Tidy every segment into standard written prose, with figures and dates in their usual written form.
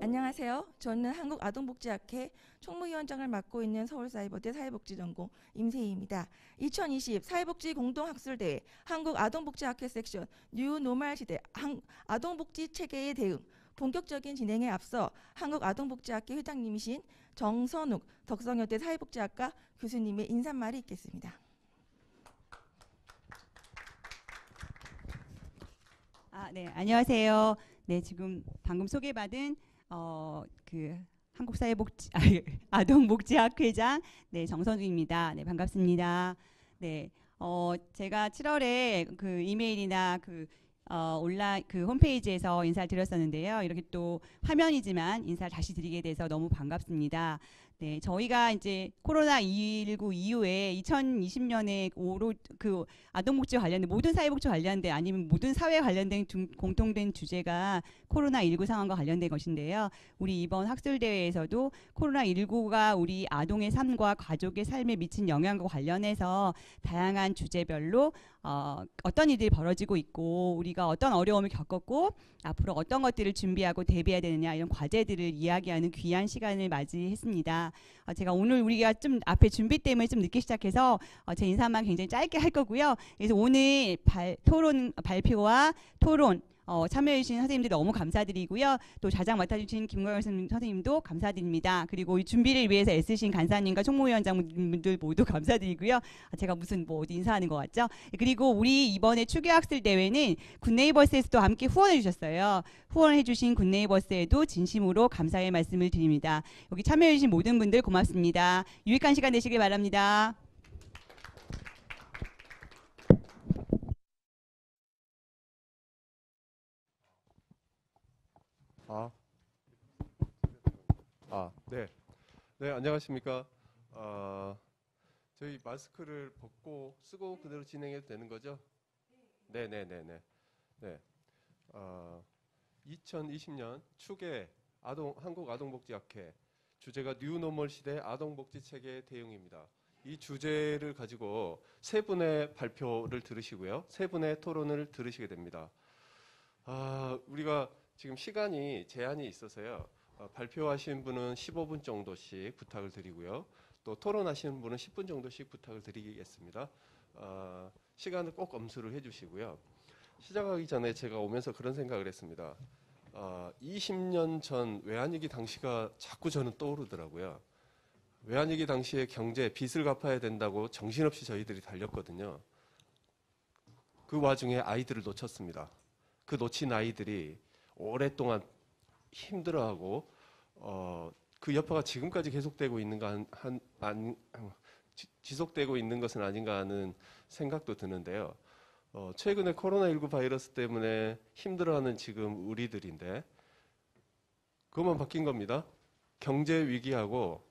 안녕하세요. 저는 한국아동복지학회 총무위원장을 맡고 있는 서울사이버대 사회복지전공 임세희입니다. 2020 사회복지 공동학술대회 한국아동복지학회 섹션 뉴노멀 시대 아동복지 체계의 대응 본격적인 진행에 앞서 한국아동복지학회 회장님이신 정선욱 덕성여대 사회복지학과 교수님의 인사말이 있겠습니다. 네, 안녕하세요. 네, 지금 방금 소개받은 아동복지학회장 정선욱입니다. 네, 반갑습니다. 네, 제가 7월에 그 이메일이나 온라인 홈페이지에서 인사를 드렸었는데요. 이렇게 또 화면이지만 인사를 다시 드리게 돼서 너무 반갑습니다. 네, 저희가 이제 코로나19 이후에 2020년에 아동복지 관련된 모든 사회복지 관련된 아니면 모든 사회 관련된 공통된 주제가 코로나19 상황과 관련된 것인데요. 우리 이번 학술대회에서도 코로나19가 우리 아동의 삶과 가족의 삶에 미친 영향과 관련해서 다양한 주제별로 어떤 일들이 벌어지고 있고 우리가 어떤 어려움을 겪었고 앞으로 어떤 것들을 준비하고 대비해야 되느냐 이런 과제들을 이야기하는 귀한 시간을 맞이했습니다. 제가 오늘 우리가 좀 앞에 준비 때문에 좀 늦게 시작해서 제 인사만 굉장히 짧게 할 거고요. 그래서 오늘 발표와 토론 참여해주신 선생님들 너무 감사드리고요. 또 자장 맡아주신 김광열 선생님도 감사드립니다. 그리고 이 준비를 위해서 애쓰신 간사님과 총무위원장분들 모두 감사드리고요. 제가 무슨 어디 인사하는 것 같죠? 그리고 우리 이번에 추계학술 대회는 굿네이버스에서도 함께 후원해 주셨어요. 후원해 주신 굿네이버스에도 진심으로 감사의 말씀을 드립니다. 여기 참여해 주신 모든 분들 고맙습니다. 유익한 시간 되시길 바랍니다. 네, 안녕하십니까. 저희 마스크를 벗고 쓰고 그대로 진행해도 되는 거죠? 네. 2020년 추계 한국아동복지학회 주제가 뉴노멀 시대 아동복지 체계 대응입니다. 이 주제를 가지고 세 분의 발표를 들으시고요. 세 분의 토론을 들으시게 됩니다. 우리가 지금 시간이 제한이 있어서요. 발표하신 분은 15분 정도씩 부탁을 드리고요. 또 토론하시는 분은 10분 정도씩 부탁을 드리겠습니다. 시간을 꼭 엄수를 해주시고요. 시작하기 전에 제가 오면서 그런 생각을 했습니다. 20년 전 외환위기 당시가 자꾸 저는 떠오르더라고요. 외환위기 당시에 경제 빚을 갚아야 된다고 정신없이 저희들이 달렸거든요. 그 와중에 아이들을 놓쳤습니다. 그 놓친 아이들이 오랫동안 힘들어하고 그 여파가 지금까지 계속되고 있는 지속되고 있는 것은 아닌가 하는 생각도 드는데요. 최근에 코로나19 바이러스 때문에 힘들어하는 지금 우리들인데 그것만 바뀐 겁니다. 경제 위기하고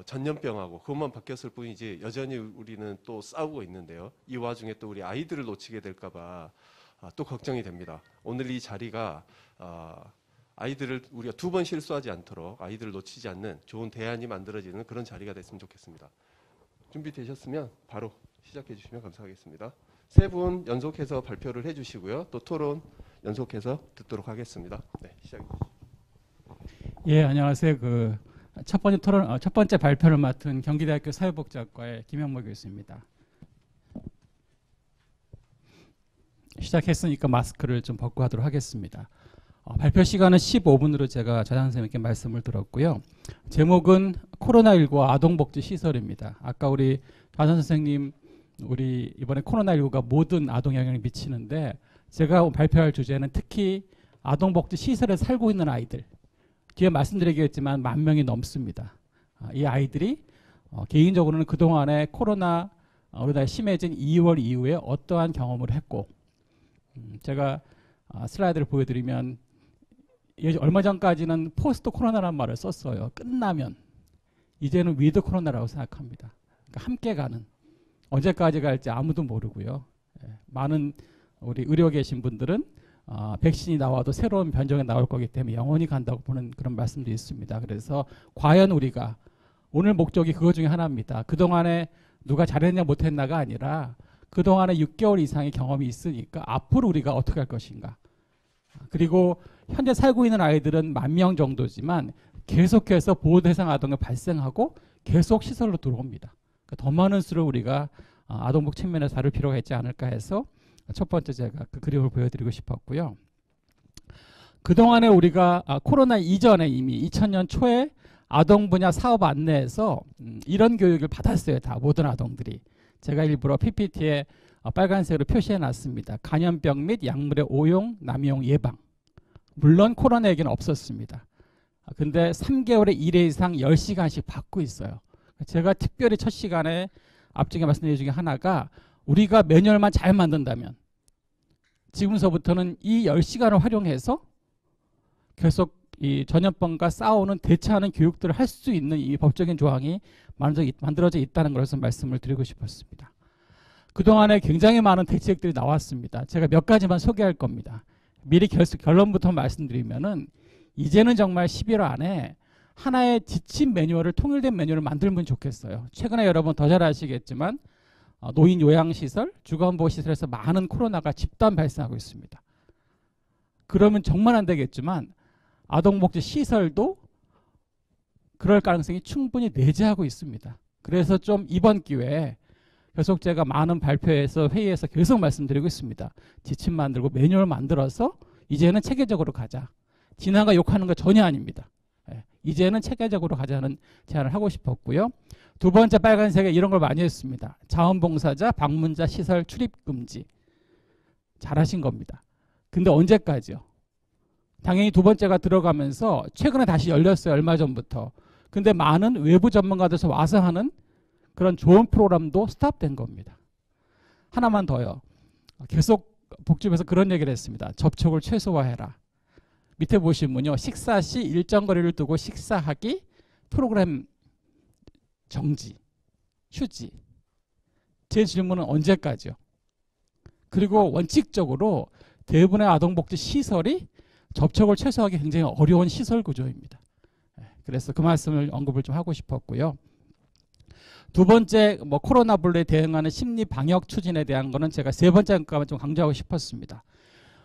전염병하고 그것만 바뀌었을 뿐이지 여전히 우리는 또 싸우고 있는데요. 이 와중에 또 우리 아이들을 놓치게 될까 봐 또 걱정이 됩니다. 오늘 이 자리가 아이들을 우리가 두 번 실수하지 않도록 아이들을 놓치지 않는 좋은 대안이 만들어지는 그런 자리가 됐으면 좋겠습니다. 준비되셨으면 바로 시작해 주시면 감사하겠습니다. 세 분 연속해서 발표를 해주시고요. 또 토론 연속해서 듣도록 하겠습니다. 네, 시작해 주시죠. 예, 안녕하세요. 첫 번째 발표를 맡은 경기대학교 사회복지학과의 김영모 교수입니다. 시작했으니까 마스크를 좀 벗고 하도록 하겠습니다. 발표 시간은 15분으로 제가 자장 선생님께 말씀을 들었고요. 제목은 코로나19 아동복지 시설입니다. 아까 우리 자장 선생님 우리 이번에 코로나19가 모든 아동 영향을 미치는데 제가 발표할 주제는 특히 아동복지 시설에 살고 있는 아이들 뒤에 말씀드리겠지만 10,000명이 넘습니다. 이 아이들이 개인적으로는 그동안에 코로나 우리나라에 심해진 2월 이후에 어떠한 경험을 했고 제가 슬라이드를 보여드리면 얼마 전까지는 포스트 코로나라는 말을 썼어요. 끝나면 이제는 위드 코로나라고 생각합니다. 그러니까 함께 가는 언제까지 갈지 아무도 모르고요. 많은 우리 의료에 계신 분들은 백신이 나와도 새로운 변종이 나올 거기 때문에 영원히 간다고 보는 그런 말씀도 있습니다. 그래서 과연 우리가 오늘 목적이 그거 중에 하나입니다. 그동안에 누가 잘했냐 못했나가 아니라 그동안에 6개월 이상의 경험이 있으니까 앞으로 우리가 어떻게 할 것인가. 그리고 현재 살고 있는 아이들은 10,000명 정도지만 계속해서 보호 대상 아동이 발생하고 계속 시설로 들어옵니다. 그러니까 더 많은 수를 우리가 아동복 측면에서 다룰 필요가 있지 않을까 해서 첫 번째 제가 그 그림을 보여드리고 싶었고요. 그동안에 우리가 코로나 이전에 이미 2000년 초에 아동 분야 사업 안내에서 이런 교육을 받았어요. 다 모든 아동들이. 제가 일부러 PPT에 빨간색으로 표시해 놨습니다. 감염병 및 약물의 오용, 남용 예방. 물론 코로나에게는 없었습니다. 근데 3개월에 1회 이상 10시간씩 받고 있어요. 제가 특별히 첫 시간에 앞쪽에 말씀드린 중에 하나가 우리가 매뉴얼만 잘 만든다면 지금서부터는 이 10시간을 활용해서 계속 이 전염병과 싸우는 대처하는 교육들을 할 수 있는 이 법적인 조항이 만들어져 있다는 것을 말씀을 드리고 싶었습니다. 그동안에 굉장히 많은 대책들이 나왔습니다. 제가 몇 가지만 소개할 겁니다. 미리 결론부터 말씀드리면은 이제는 정말 11월 안에 하나의 지침 매뉴얼을 통일된 매뉴얼을 만들면 좋겠어요. 최근에 여러분 더 잘 아시겠지만 노인 요양시설, 주간보호시설에서 많은 코로나가 집단 발생하고 있습니다. 그러면 정말 안 되겠지만 아동복지 시설도 그럴 가능성이 충분히 내재하고 있습니다. 그래서 좀 이번 기회에 계속 제가 많은 발표에서 회의에서 계속 말씀드리고 있습니다. 지침 만들고 매뉴얼 만들어서 이제는 체계적으로 가자. 지나가 욕하는 거 전혀 아닙니다. 이제는 체계적으로 가자는 제안을 하고 싶었고요. 두 번째 빨간색에 이런 걸 많이 했습니다. 자원봉사자, 방문자 시설 출입 금지. 잘하신 겁니다. 근데 언제까지요? 당연히 두 번째가 들어가면서 최근에 다시 열렸어요. 얼마 전부터. 근데 많은 외부 전문가들에서 와서 하는 그런 좋은 프로그램도 스탑된 겁니다. 하나만 더요. 계속 복지부에서 그런 얘기를 했습니다. 접촉을 최소화해라. 밑에 보시면요. 식사 시 일정 거리를 두고 식사하기, 프로그램 정지, 휴지. 제 질문은 언제까지요? 그리고 원칙적으로 대부분의 아동복지 시설이 접촉을 최소화하기 굉장히 어려운 시설 구조입니다. 그래서 그 말씀을 언급을 좀 하고 싶었고요. 두 번째, 코로나 분류에 대응하는 심리 방역 추진에 대한 거는 제가 세 번째 것만 좀 강조하고 싶었습니다.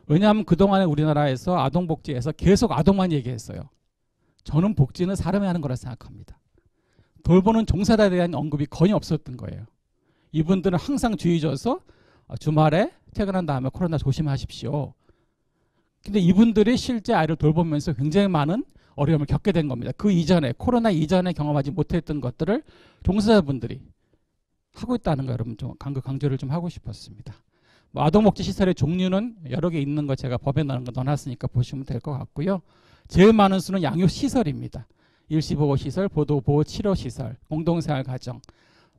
왜냐하면 그동안에 우리나라에서 아동복지에서 계속 아동만 얘기했어요. 저는 복지는 사람이 하는 거라 생각합니다. 돌보는 종사자에 대한 언급이 거의 없었던 거예요. 이분들은 항상 주의 줘서 주말에 퇴근한 다음에 코로나 조심하십시오. 근데 이분들이 실제 아이를 돌보면서 굉장히 많은 어려움을 겪게 된 겁니다. 그 이전에, 코로나 이전에 경험하지 못했던 것들을 종사자분들이 하고 있다는 거 여러분 좀 강조를 좀 하고 싶었습니다. 아동복지 시설의 종류는 여러 개 있는 거 제가 법에 넣어놨으니까 보시면 될 것 같고요. 제일 많은 수는 양육시설입니다. 일시보호시설, 보호치료시설, 공동생활가정.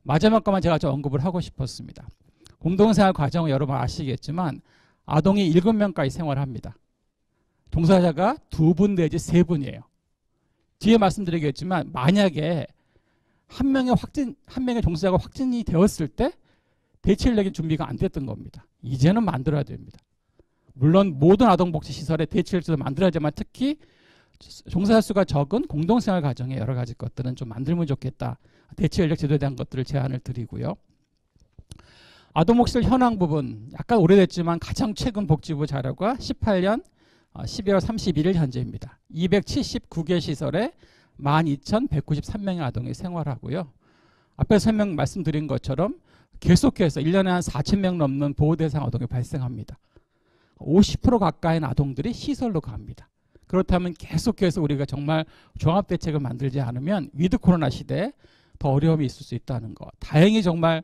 마지막 것만 제가 좀 언급을 하고 싶었습니다. 공동생활가정은 여러분 아시겠지만 아동이 7명까지 생활합니다. 종사자가 2분 내지 3분이에요. 뒤에 말씀드리겠지만 만약에 한 명의 종사자가 확진이 되었을 때 대체 인력이 준비가 안 됐던 겁니다. 이제는 만들어야 됩니다. 물론 모든 아동복지 시설에 대체 인력도 만들어야지만 특히 종사자 수가 적은 공동생활 가정의 여러 가지 것들은 좀 만들면 좋겠다. 대체 인력 제도에 대한 것들을 제안을 드리고요. 아동복지시설 현황 부분 약간 오래됐지만 가장 최근 복지부 자료가 18년 12월 31일 현재입니다. 279개 시설에 12,193명의 아동이 생활하고요. 앞에 설명 말씀드린 것처럼 계속해서 1년에 한 4,000명 넘는 보호대상 아동이 발생합니다. 50% 가까이는 아동들이 시설로 갑니다. 그렇다면 계속해서 우리가 정말 종합대책을 만들지 않으면 위드 코로나 시대에 더 어려움이 있을 수 있다는 거. 다행히 정말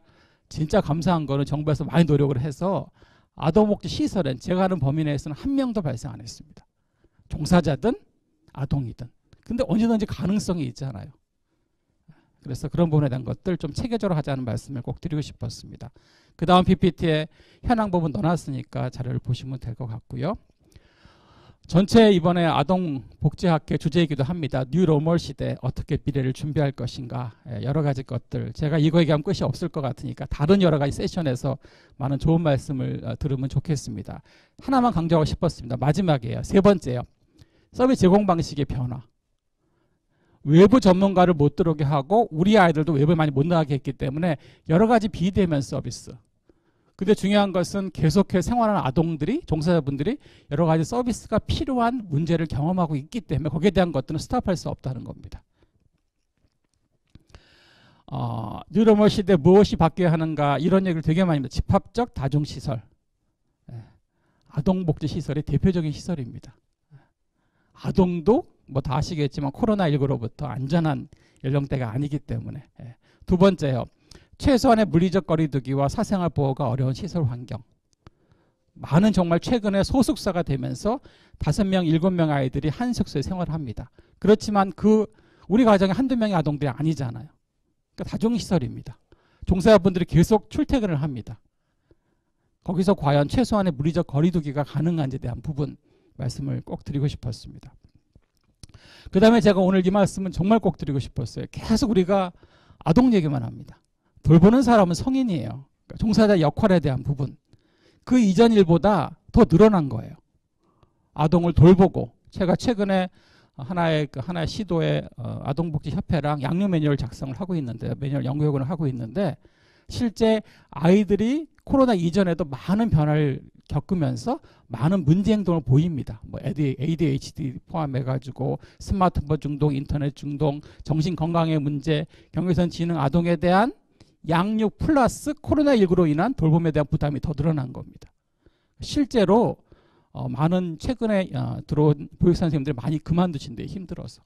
진짜 감사한 거는 정부에서 많이 노력을 해서 아동복지 시설엔 제가 아는 범위 내에서는 한 명도 발생 안 했습니다. 종사자든 아동이든. 근데 언제든지 가능성이 있잖아요. 그래서 그런 부분에 대한 것들 좀 체계적으로 하자는 말씀을 꼭 드리고 싶었습니다. 그 다음 PPT에 현황 부분 넣어놨으니까 자료를 보시면 될 것 같고요. 전체 이번에 아동복지학회 주제이기도 합니다. 뉴노멀 시대 어떻게 미래를 준비할 것인가 여러 가지 것들 제가 이거 얘기하면 끝이 없을 것 같으니까 다른 여러 가지 세션에서 많은 좋은 말씀을 들으면 좋겠습니다. 하나만 강조하고 싶었습니다. 마지막이에요. 세 번째요. 서비스 제공 방식의 변화. 외부 전문가를 못 들어오게 하고 우리 아이들도 외부에 많이 못 나가게 했기 때문에 여러 가지 비대면 서비스. 근데 중요한 것은 계속해서 생활하는 아동들이, 종사자분들이 여러 가지 서비스가 필요한 문제를 경험하고 있기 때문에 거기에 대한 것들은 스탑할 수 없다는 겁니다. 뉴노멀 시대에 무엇이 바뀌어야 하는가 이런 얘기를 되게 많이 합니다. 집합적 다중시설. 아동복지시설의 대표적인 시설입니다. 아동도 뭐 다 아시겠지만 코로나19로부터 안전한 연령대가 아니기 때문에. 두 번째요. 최소한의 물리적 거리두기와 사생활 보호가 어려운 시설 환경. 많은 정말 최근에 소속사가 되면서 5명, 7명 아이들이 한 숙소에 생활을 합니다. 그렇지만 우리 가정에 한두 명의 아동들이 아니잖아요. 그러니까 다중시설입니다. 종사자분들이 계속 출퇴근을 합니다. 거기서 과연 최소한의 물리적 거리두기가 가능한지에 대한 부분 말씀을 꼭 드리고 싶었습니다. 그 다음에 제가 오늘 이 말씀은 정말 꼭 드리고 싶었어요. 계속 우리가 아동 얘기만 합니다. 돌보는 사람은 성인이에요. 그러니까 종사자 역할에 대한 부분. 그 이전 일보다 더 늘어난 거예요. 아동을 돌보고 제가 최근에 하나의 시도에 아동복지협회랑 양육 매뉴얼 작성을 하고 있는데 매뉴얼 연구요구를 하고 있는데 실제 아이들이 코로나 이전에도 많은 변화를 겪으면서 많은 문제 행동을 보입니다. 뭐 ADHD 포함해가지고 스마트폰 중독, 인터넷 중독, 정신건강의 문제, 경계선 지능 아동에 대한 양육 플러스 코로나19로 인한 돌봄에 대한 부담이 더 늘어난 겁니다. 실제로 많은 최근에 들어온 보육사 선생님들이 많이 그만두신대요. 힘들어서.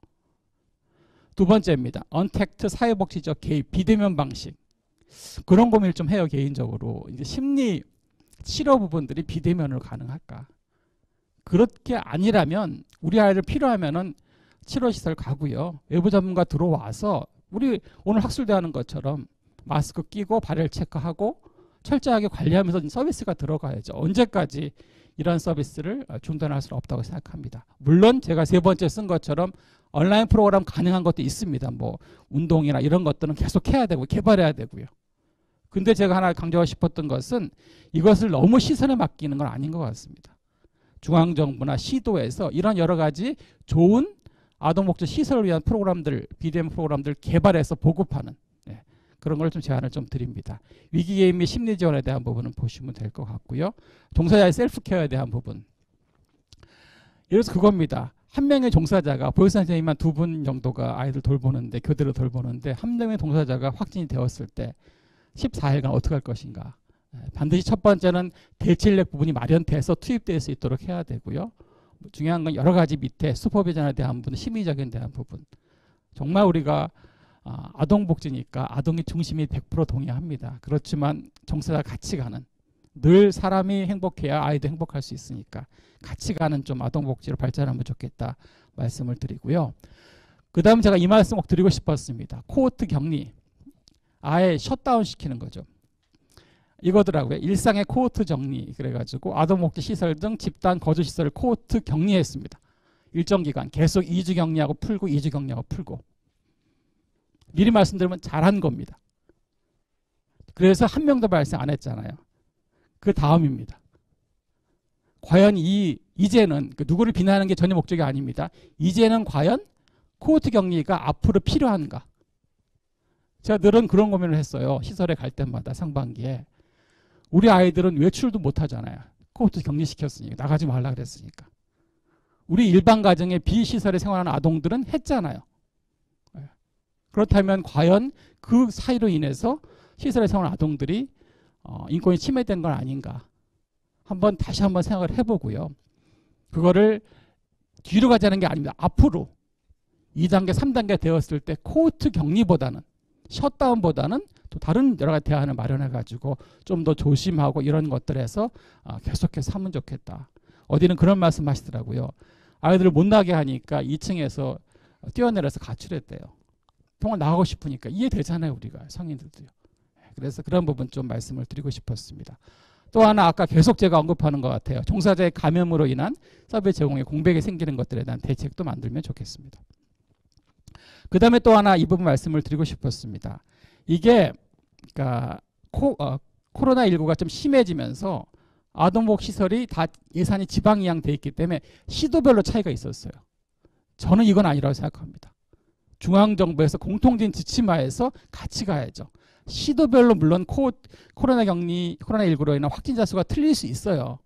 두 번째입니다. 언택트 사회복지적 개입, 비대면 방식. 그런 고민을 좀 해요. 개인적으로. 이제 심리 치료 부분들이 비대면으로 가능할까? 그렇게 아니라면 우리 아이들 필요하면은 치료시설 가고요. 외부 전문가 들어와서 우리 오늘 학술대하는 것처럼 마스크 끼고 발열 체크하고 철저하게 관리하면서 서비스가 들어가야죠. 언제까지 이런 서비스를 중단할 수는 없다고 생각합니다. 물론 제가 세 번째 쓴 것처럼 온라인 프로그램 가능한 것도 있습니다. 뭐 운동이나 이런 것들은 계속 해야 되고 개발해야 되고요. 근데 제가 하나 강조하고 싶었던 것은 이것을 너무 시선에 맡기는 건 아닌 것 같습니다. 중앙정부나 시도에서 이런 여러 가지 좋은 아동복지 시설을 위한 프로그램들, 비대면 프로그램들 개발해서 보급하는 그런 걸 좀 제안을 좀 드립니다. 위기개입 및 심리 지원에 대한 부분은 보시면 될 것 같고요. 종사자의 셀프케어에 대한 부분. 예를 들어서 그겁니다. 한 명의 종사자가 보육사 선생님만 2분 정도가 아이들 돌보는데 교대로 돌보는데 한 명의 종사자가 확진이 되었을 때 14일간 어떻게 할 것인가. 반드시 첫 번째는 대체인력 부분이 마련돼서 투입될 수 있도록 해야 되고요. 중요한 건 여러 가지 밑에 슈퍼비전에 대한 부분, 심리적인 대한 부분. 정말 우리가 아동복지니까 아동의 중심이 100% 동의합니다. 그렇지만 종사자 같이 가는 늘 사람이 행복해야 아이도 행복할 수 있으니까 같이 가는 좀 아동복지로 발전하면 좋겠다 말씀을 드리고요. 그 다음 제가 이 말씀 꼭 드리고 싶었습니다. 코호트 격리 아예 셧다운 시키는 거죠. 이거더라고요. 일상의 코호트 정리 그래가지고 아동복지 시설 등 집단 거주시설을 코호트 격리했습니다. 일정 기간 계속 2주 격리하고 풀고 2주 격리하고 풀고 미리 말씀드리면 잘한 겁니다. 그래서 한 명도 발생 안 했잖아요. 그 다음입니다. 과연 이제는 누구를 비난하는 게 전혀 목적이 아닙니다. 이제는 과연 코호트 격리가 앞으로 필요한가? 제가 늘은 그런 고민을 했어요. 시설에 갈 때마다 상반기에. 우리 아이들은 외출도 못 하잖아요. 코호트 격리시켰으니까. 나가지 말라 그랬으니까. 우리 일반 가정의 비시설에 생활하는 아동들은 했잖아요. 그렇다면 과연 그 사이로 인해서 시설에 생활하는 아동들이 인권이 침해된 건 아닌가. 다시 한번 생각을 해보고요. 그거를 뒤로 가자는 게 아닙니다. 앞으로 2단계, 3단계 되었을 때 코호트 격리보다는 셧다운보다는 또 다른 여러 가지 대안을 마련해가지고 좀 더 조심하고 이런 것들에서 계속해서 하면 좋겠다. 어디는 그런 말씀 하시더라고요. 아이들을 못 나게 하니까 2층에서 뛰어내려서 가출했대요. 정말 나가고 싶으니까 이해되잖아요. 우리가 성인들도요. 그래서 그런 부분 좀 말씀을 드리고 싶었습니다. 또 하나 아까 계속 제가 언급하는 것 같아요. 종사자의 감염으로 인한 서비스 제공에 공백이 생기는 것들에 대한 대책도 만들면 좋겠습니다. 그 다음에 또 하나 이 부분 말씀을 드리고 싶었습니다. 이게 그러니까 코로나19가 좀 심해지면서 아동복지시설이 다 예산이 지방이양돼 있기 때문에 시도별로 차이가 있었어요. 저는 이건 아니라고 생각합니다. 중앙정부에서 공통적인 지침하에서 같이 가야죠. 시도별로 물론 코로나19로 인한 확진자 수가 틀릴 수 있어요.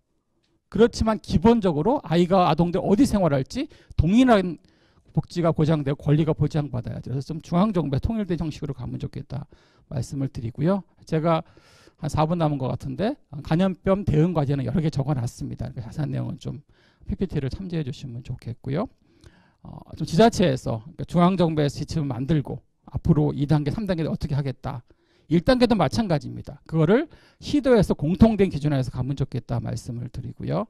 그렇지만 기본적으로 아이가 아동들 어디 생활할지 동일한 복지가 보장되고 권리가 보장받아야죠. 그래서 좀 중앙정부의 통일된 형식으로 가면 좋겠다 말씀을 드리고요. 제가 한 4분 남은 것 같은데 감염병 대응 과제는 여러 개 적어놨습니다. 자세한 내용은 좀 PPT를 참조해 주시면 좋겠고요. 좀 지자체에서 그러니까 중앙정부에서 지침을 만들고 앞으로 2단계, 3단계를 어떻게 하겠다. 1단계도 마찬가지입니다. 그거를 시도에서 공통된 기준에서 가면 좋겠다 말씀을 드리고요.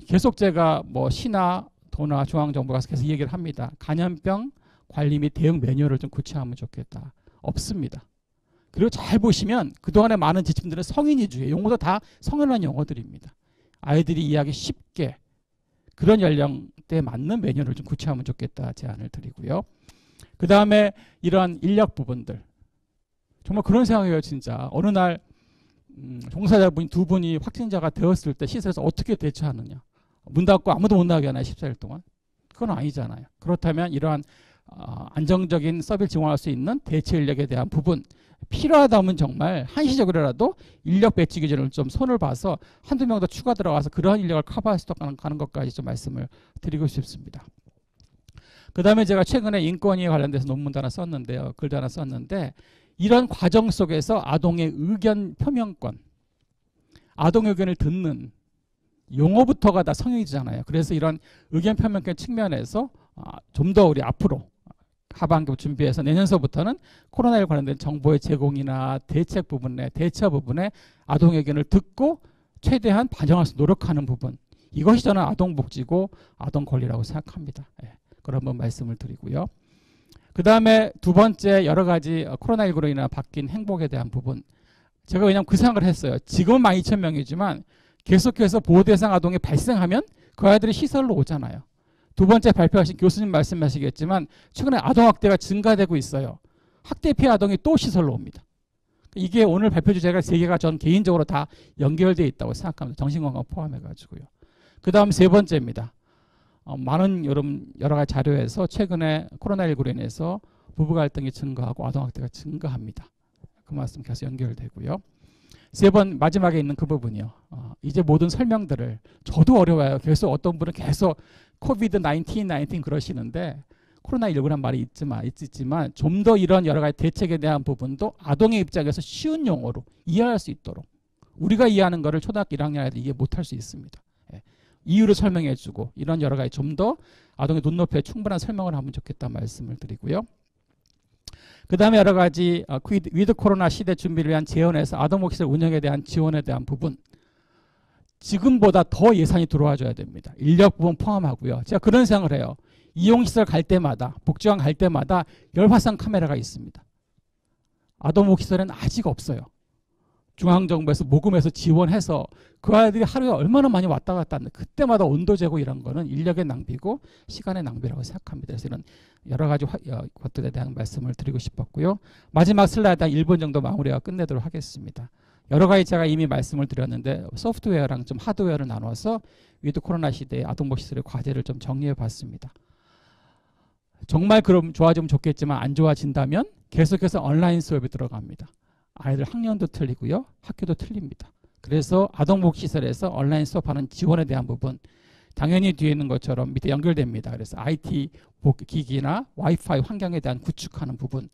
계속 제가 뭐 시나 도나 중앙정부가 계속 이 얘기를 합니다. 감염병 관리 및 대응 매뉴얼을 좀 구체화하면 좋겠다. 없습니다. 그리고 잘 보시면 그동안의 많은 지침들은 성인 위주의 용어도 다 성인한 용어들입니다. 아이들이 이해하기 쉽게 그런 연령대에 맞는 매뉴얼을 좀 구체화하면 좋겠다 제안을 드리고요. 그 다음에 이러한 인력 부분들 정말 그런 생각이에요. 진짜 어느 날 종사자분이 두 분이 확진자가 되었을 때 시설에서 어떻게 대처하느냐. 문 닫고 아무도 못 나가게 하나요? 14일 동안? 그건 아니잖아요. 그렇다면 이러한 안정적인 서비스 지원할 수 있는 대체 인력에 대한 부분 필요하다면 정말 한시적으로라도 인력 배치 기준을 좀 손을 봐서 한두 명 더 추가 들어가서 그러한 인력을 커버할 수 있도록 하는 것까지 좀 말씀을 드리고 싶습니다. 그 다음에 제가 최근에 인권위에 관련돼서 논문도 하나 썼는데요. 글도 하나 썼는데 이런 과정 속에서 아동의 의견 표명권, 아동의 의견을 듣는 용어부터가 다 성역이잖아요. 그래서 이런 의견 표명권 측면에서 좀 더 우리 앞으로 하반기 준비해서 내년서부터는 코로나19 관련된 정보의 제공이나 대책 부분에 대처 부분에 아동 의견을 듣고 최대한 반영할 수 노력하는 부분 이것이 저는 아동복지고 아동 권리라고 생각합니다. 예, 그런 한번 말씀을 드리고요. 그 다음에 두 번째 여러 가지 코로나19로 인해 바뀐 행복에 대한 부분 제가 왜냐하면 그 생각을 했어요. 지금은 12,000명이지만 계속해서 보호대상 아동이 발생하면 그 아이들이 시설로 오잖아요. 두 번째 발표하신 교수님 말씀하시겠지만 최근에 아동학대가 증가되고 있어요. 학대 피해 아동이 또 시설로 옵니다. 이게 오늘 발표 주제가 세 개가 전 개인적으로 다 연결되어 있다고 생각합니다. 정신건강 포함해가지고요. 그 다음 세 번째입니다. 많은 여러 가지 자료에서 최근에 코로나19로 인해서 부부 갈등이 증가하고 아동학대가 증가합니다. 그 말씀 계속 연결되고요. 마지막에 있는 그 부분이요. 이제 모든 설명들을 저도 어려워요. 계속 어떤 분은 계속 코비드-19 그러시는데 코로나19란 말이 있지만 좀 더 이런 여러 가지 대책에 대한 부분도 아동의 입장에서 쉬운 용어로 이해할 수 있도록 우리가 이해하는 거를 초등학교 1학년 아이들이 이해 못할 수 있습니다. 예. 이유를 설명해주고 이런 여러 가지 좀 더 아동의 눈높이에 충분한 설명을 하면 좋겠다는 말씀을 드리고요. 그 다음에 여러 가지 위드 코로나 시대 준비를 위한 재원에서 아동복지시설 운영에 대한 지원에 대한 부분 지금보다 더 예산이 들어와줘야 됩니다. 인력 부분 포함하고요. 제가 그런 생각을 해요. 이용시설 갈 때마다 복지관 갈 때마다 열화상 카메라가 있습니다. 아동복지시설에는 아직 없어요. 중앙정부에서 모금해서 지원해서 그 아이들이 하루에 얼마나 많이 왔다 갔다 하는데 그때마다 온도 재고 이런 거는 인력의 낭비고 시간의 낭비라고 생각합니다. 그래서 이런 여러 가지 것들에 대한 말씀을 드리고 싶었고요. 마지막 슬라이드 한 1분 정도 마무리가 끝내도록 하겠습니다. 여러 가지 제가 이미 말씀을 드렸는데 소프트웨어랑 좀 하드웨어를 나눠서 위드 코로나 시대의 아동복지시설의 과제를 좀 정리해 봤습니다. 정말 그럼 좋아지면 좋겠지만 안 좋아진다면 계속해서 온라인 수업이 들어갑니다. 아이들 학년도 틀리고요. 학교도 틀립니다. 그래서 아동복지시설에서 온라인 수업하는 지원에 대한 부분 당연히 뒤에 있는 것처럼 밑에 연결됩니다. 그래서 IT 기기나 와이파이 환경에 대한 구축하는 부분.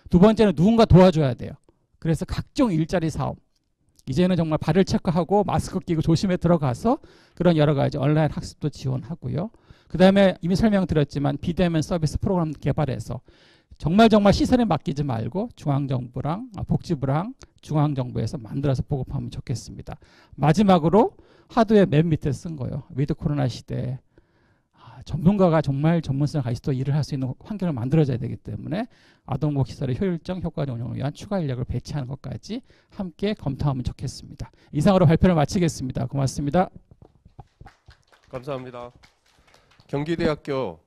두 번째는 누군가 도와줘야 돼요. 그래서 각종 일자리 사업. 이제는 정말 발을 체크하고 마스크 끼고 조심해 들어가서 그런 여러 가지 온라인 학습도 지원하고요. 그 다음에 이미 설명드렸지만 비대면 서비스 프로그램 개발해서 정말 시설에 맡기지 말고 중앙정부랑 복지부랑 중앙정부에서 만들어서 보급하면 좋겠습니다. 마지막으로 하드웨어 맨 밑에 쓴 거요. 위드 코로나 시대에 전문가가 정말 전문성을 가지고 일을 할 수 있는 환경을 만들어줘야 되기 때문에 아동복지시설의 효율적 효과적 운영을 위한 추가 인력을 배치하는 것까지 함께 검토하면 좋겠습니다. 이상으로 발표를 마치겠습니다. 고맙습니다. 감사합니다. 경기대학교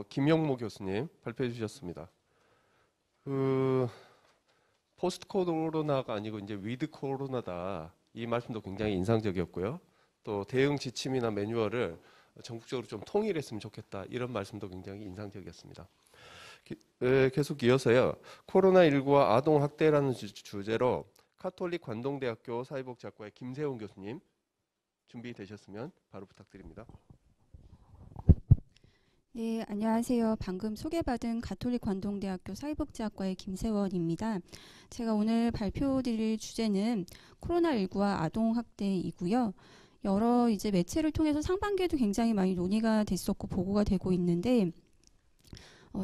김영모 교수님 발표해 주셨습니다. 포스트 코로나가 아니고 이제 위드 코로나다 이 말씀도 굉장히 인상적이었고요. 또 대응 지침이나 매뉴얼을 전국적으로 좀 통일했으면 좋겠다 이런 말씀도 굉장히 인상적이었습니다. 계속 이어서요. 코로나19와 아동학대라는 주제로 카톨릭 관동대학교 사회복지학과의 김세훈 교수님 준비되셨으면 바로 부탁드립니다. 네, 안녕하세요. 방금 소개받은 가톨릭 관동대학교 사회복지학과의 김세원입니다. 제가 오늘 발표드릴 주제는 코로나19와 아동학대이고요. 여러 이제 매체를 통해서 상반기에도 굉장히 많이 논의가 됐었고 보고가 되고 있는데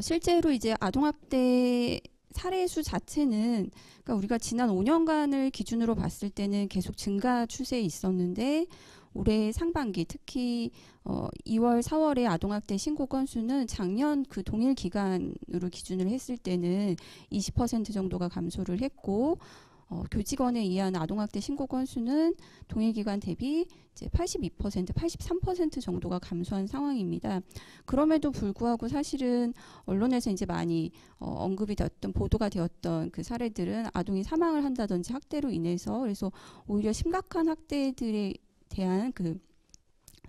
실제로 이제 아동학대 사례 수 자체는 그러니까 우리가 지난 5년간을 기준으로 봤을 때는 계속 증가 추세에 있었는데 올해 상반기 특히 2월, 4월에 아동학대 신고 건수는 작년 그 동일 기간으로 기준을 했을 때는 20% 정도가 감소를 했고 교직원에 의한 아동학대 신고 건수는 동일 기간 대비 이제 82%, 83% 정도가 감소한 상황입니다. 그럼에도 불구하고 사실은 언론에서 이제 많이 언급이 되었던 보도가 되었던 그 사례들은 아동이 사망을 한다든지 학대로 인해서 그래서 오히려 심각한 학대들에 대한 그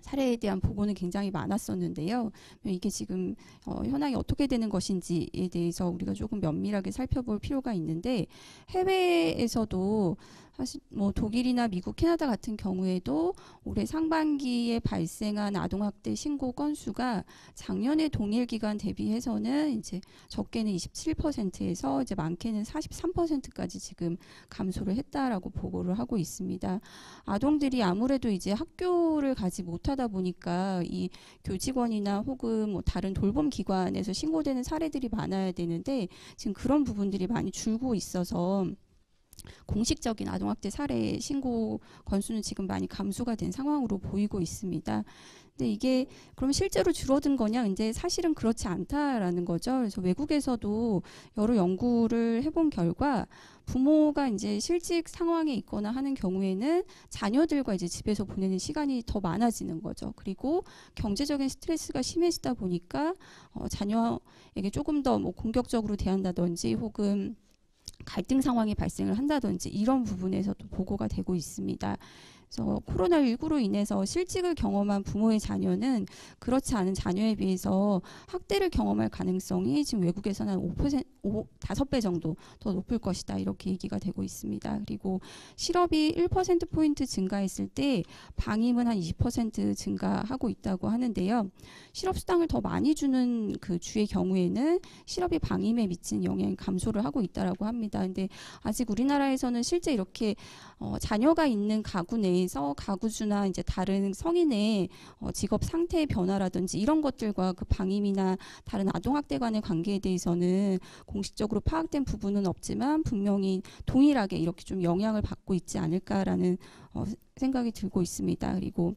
사례에 대한 보고는 굉장히 많았었는데요. 이게 지금 현황이 어떻게 되는 것인지에 대해서 우리가 조금 면밀하게 살펴볼 필요가 있는데 해외에서도 사실 뭐 독일이나 미국, 캐나다 같은 경우에도 올해 상반기에 발생한 아동학대 신고 건수가 작년의 동일 기간 대비해서는 이제 적게는 27%에서 이제 많게는 43%까지 지금 감소를 했다라고 보고를 하고 있습니다. 아동들이 아무래도 이제 학교를 가지 못하다 보니까 이 교직원이나 혹은 뭐 다른 돌봄 기관에서 신고되는 사례들이 많아야 되는데 지금 그런 부분들이 많이 줄고 있어서 공식적인 아동학대 사례 신고 건수는 지금 많이 감소가 된 상황으로 보이고 있습니다. 근데 이게 그럼 실제로 줄어든 거냐? 이제 사실은 그렇지 않다라는 거죠. 그래서 외국에서도 여러 연구를 해본 결과 부모가 이제 실직 상황에 있거나 하는 경우에는 자녀들과 이제 집에서 보내는 시간이 더 많아지는 거죠. 그리고 경제적인 스트레스가 심해지다 보니까 자녀에게 조금 더 뭐 공격적으로 대한다든지 혹은 갈등 상황이 발생을 한다든지 이런 부분에서도 보고가 되고 있습니다. 그래서 코로나19로 인해서 실직을 경험한 부모의 자녀는 그렇지 않은 자녀에 비해서 학대를 경험할 가능성이 지금 외국에서는 한 5배 정도 더 높을 것이다 이렇게 얘기가 되고 있습니다. 그리고 실업이 1%포인트 증가했을 때 방임은 한 20% 증가하고 있다고 하는데요. 실업수당을 더 많이 주는 그 주의 경우에는 실업이 방임에 미친 영향이 감소를 하고 있다고 합니다. 근데 아직 우리나라에서는 실제 이렇게 자녀가 있는 가구 내에서 가구주나 이제 다른 성인의 직업 상태의 변화라든지 이런 것들과 그 방임이나 다른 아동학대 간의 관계에 대해서는 공식적으로 파악된 부분은 없지만 분명히 동일하게 이렇게 좀 영향을 받고 있지 않을까라는 생각이 들고 있습니다. 그리고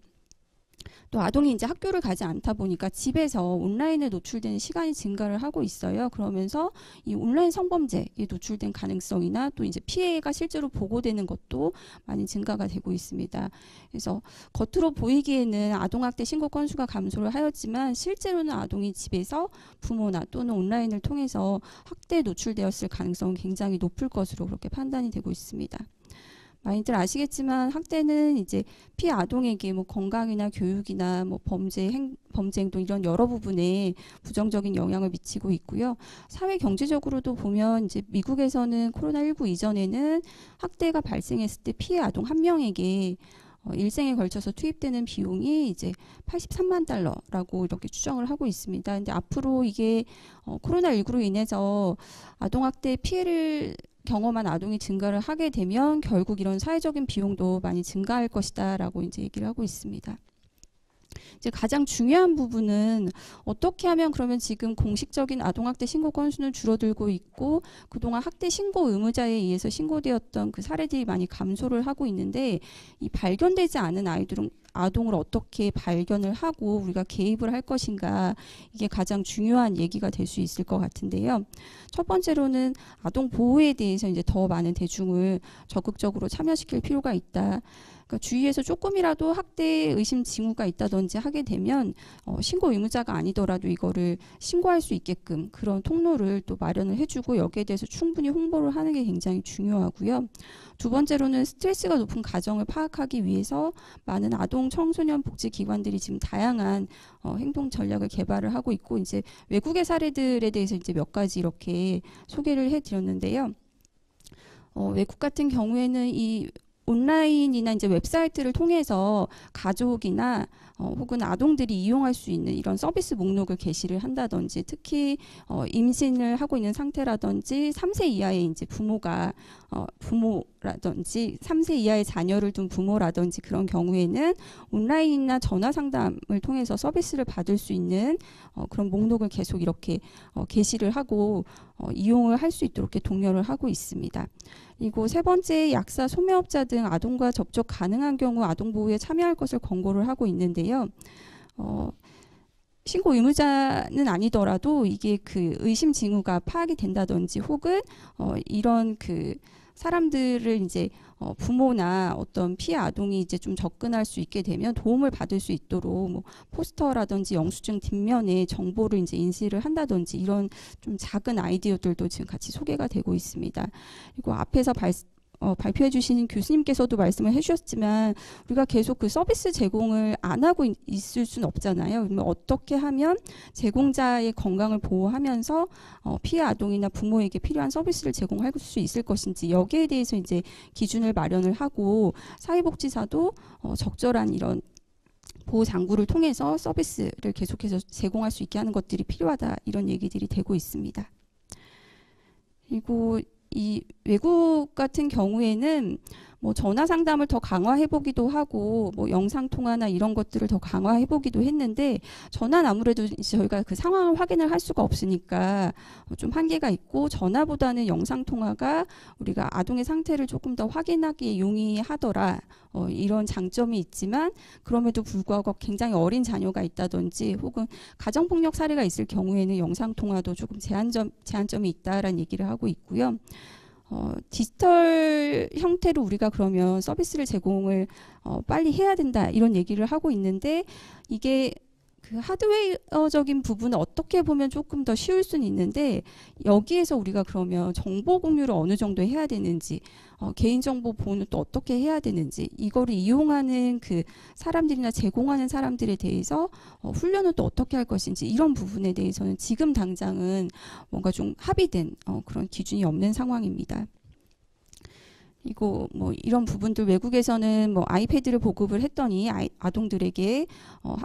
또 아동이 이제 학교를 가지 않다 보니까 집에서 온라인에 노출되는 시간이 증가를 하고 있어요. 그러면서 이 온라인 성범죄에 노출된 가능성이나 또 이제 피해가 실제로 보고되는 것도 많이 증가가 되고 있습니다. 그래서 겉으로 보이기에는 아동학대 신고 건수가 감소를 하였지만 실제로는 아동이 집에서 부모나 또는 온라인을 통해서 학대에 노출되었을 가능성은 굉장히 높을 것으로 그렇게 판단이 되고 있습니다. 많이들 아시겠지만 학대는 이제 피해 아동에게 뭐 건강이나 교육이나 뭐 범죄 행동 이런 여러 부분에 부정적인 영향을 미치고 있고요. 사회 경제적으로도 보면 이제 미국에서는 코로나19 이전에는 학대가 발생했을 때 피해 아동 한 명에게 일생에 걸쳐서 투입되는 비용이 이제 83만 달러라고 이렇게 추정을 하고 있습니다. 근데 앞으로 이게 코로나19로 인해서 아동학대 피해를 경험한 아동이 증가를 하게 되면 결국 이런 사회적인 비용도 많이 증가할 것이다라고 이제 얘기를 하고 있습니다. 이제 가장 중요한 부분은 어떻게 하면 그러면 지금 공식적인 아동학대 신고 건수는 줄어들고 있고 그동안 학대 신고 의무자에 의해서 신고되었던 그 사례들이 많이 감소를 하고 있는데 이 발견되지 않은 아동을 어떻게 발견을 하고 우리가 개입을 할 것인가 이게 가장 중요한 얘기가 될 수 있을 것 같은데요. 첫 번째로는 아동 보호에 대해서 이제 더 많은 대중을 적극적으로 참여시킬 필요가 있다. 그러니까 주위에서 조금이라도 학대 의심 징후가 있다든지 하게 되면 신고 의무자가 아니더라도 이거를 신고할 수 있게끔 그런 통로를 또 마련을 해주고 여기에 대해서 충분히 홍보를 하는 게 굉장히 중요하고요. 두 번째로는 스트레스가 높은 가정을 파악하기 위해서 많은 아동 아동 청소년 복지 기관들이 지금 다양한 행동 전략을 개발을 하고 있고 이제 외국의 사례들에 대해서 이제 몇 가지 이렇게 소개를 해드렸는데요. 외국 같은 경우에는 이 온라인이나 이제 웹사이트를 통해서 가족이나 혹은 아동들이 이용할 수 있는 이런 서비스 목록을 게시를 한다든지 특히 임신을 하고 있는 상태라든지 3세 이하의 이제 부모라든지 3세 이하의 자녀를 둔 부모라든지 그런 경우에는 온라인이나 전화 상담을 통해서 서비스를 받을 수 있는 그런 목록을 계속 이렇게 게시를 하고 이용을 할 수 있도록 이렇게 독려를 하고 있습니다. 그리고 세 번째, 약사, 소매업자 등 아동과 접촉 가능한 경우 아동보호에 참여할 것을 권고를 하고 있는데요. 신고 의무자는 아니더라도 이게 그 의심 징후가 파악이 된다든지 혹은 이런 그 사람들을 이제 부모나 어떤 피해 아동이 이제 좀 접근할 수 있게 되면 도움을 받을 수 있도록 뭐 포스터라든지 영수증 뒷면에 정보를 이제 인쇄를 한다든지 이런 좀 작은 아이디어들도 지금 같이 소개가 되고 있습니다. 그리고 앞에서 발표해 주신 교수님께서도 말씀을 해주셨지만 우리가 계속 그 서비스 제공을 안 하고 있을 수는 없잖아요. 그러면 어떻게 하면 제공자의 건강을 보호하면서 피해 아동이나 부모에게 필요한 서비스를 제공할 수 있을 것인지 여기에 대해서 이제 기준을 마련을 하고 사회복지사도 적절한 이런 보호 장구를 통해서 서비스를 계속해서 제공할 수 있게 하는 것들이 필요하다 이런 얘기들이 되고 있습니다. 그리고 이 외국 같은 경우에는 뭐 전화 상담을 더 강화해 보기도 하고 뭐 영상 통화나 이런 것들을 더 강화해 보기도 했는데 전화는 아무래도 이제 저희가 그 상황을 확인을 할 수가 없으니까 좀 한계가 있고 전화보다는 영상 통화가 우리가 아동의 상태를 조금 더 확인하기에 용이하더라. 이런 장점이 있지만 그럼에도 불구하고 굉장히 어린 자녀가 있다든지 혹은 가정폭력 사례가 있을 경우에는 영상 통화도 조금 제한점이 있다라는 얘기를 하고 있고요. 디지털 형태로 우리가 그러면 서비스를 제공을 빨리 해야 된다 이런 얘기를 하고 있는데 이게 그 하드웨어적인 부분은 어떻게 보면 조금 더 쉬울 수는 있는데 여기에서 우리가 그러면 정보 공유를 어느 정도 해야 되는지 개인정보 보호는 또 어떻게 해야 되는지 이거를 이용하는 그 사람들이나 제공하는 사람들에 대해서 훈련은 또 어떻게 할 것인지 이런 부분에 대해서는 지금 당장은 뭔가 좀 합의된 그런 기준이 없는 상황입니다. 그리고 뭐 이런 부분들 외국에서는 뭐 아이패드를 보급을 했더니 아동들에게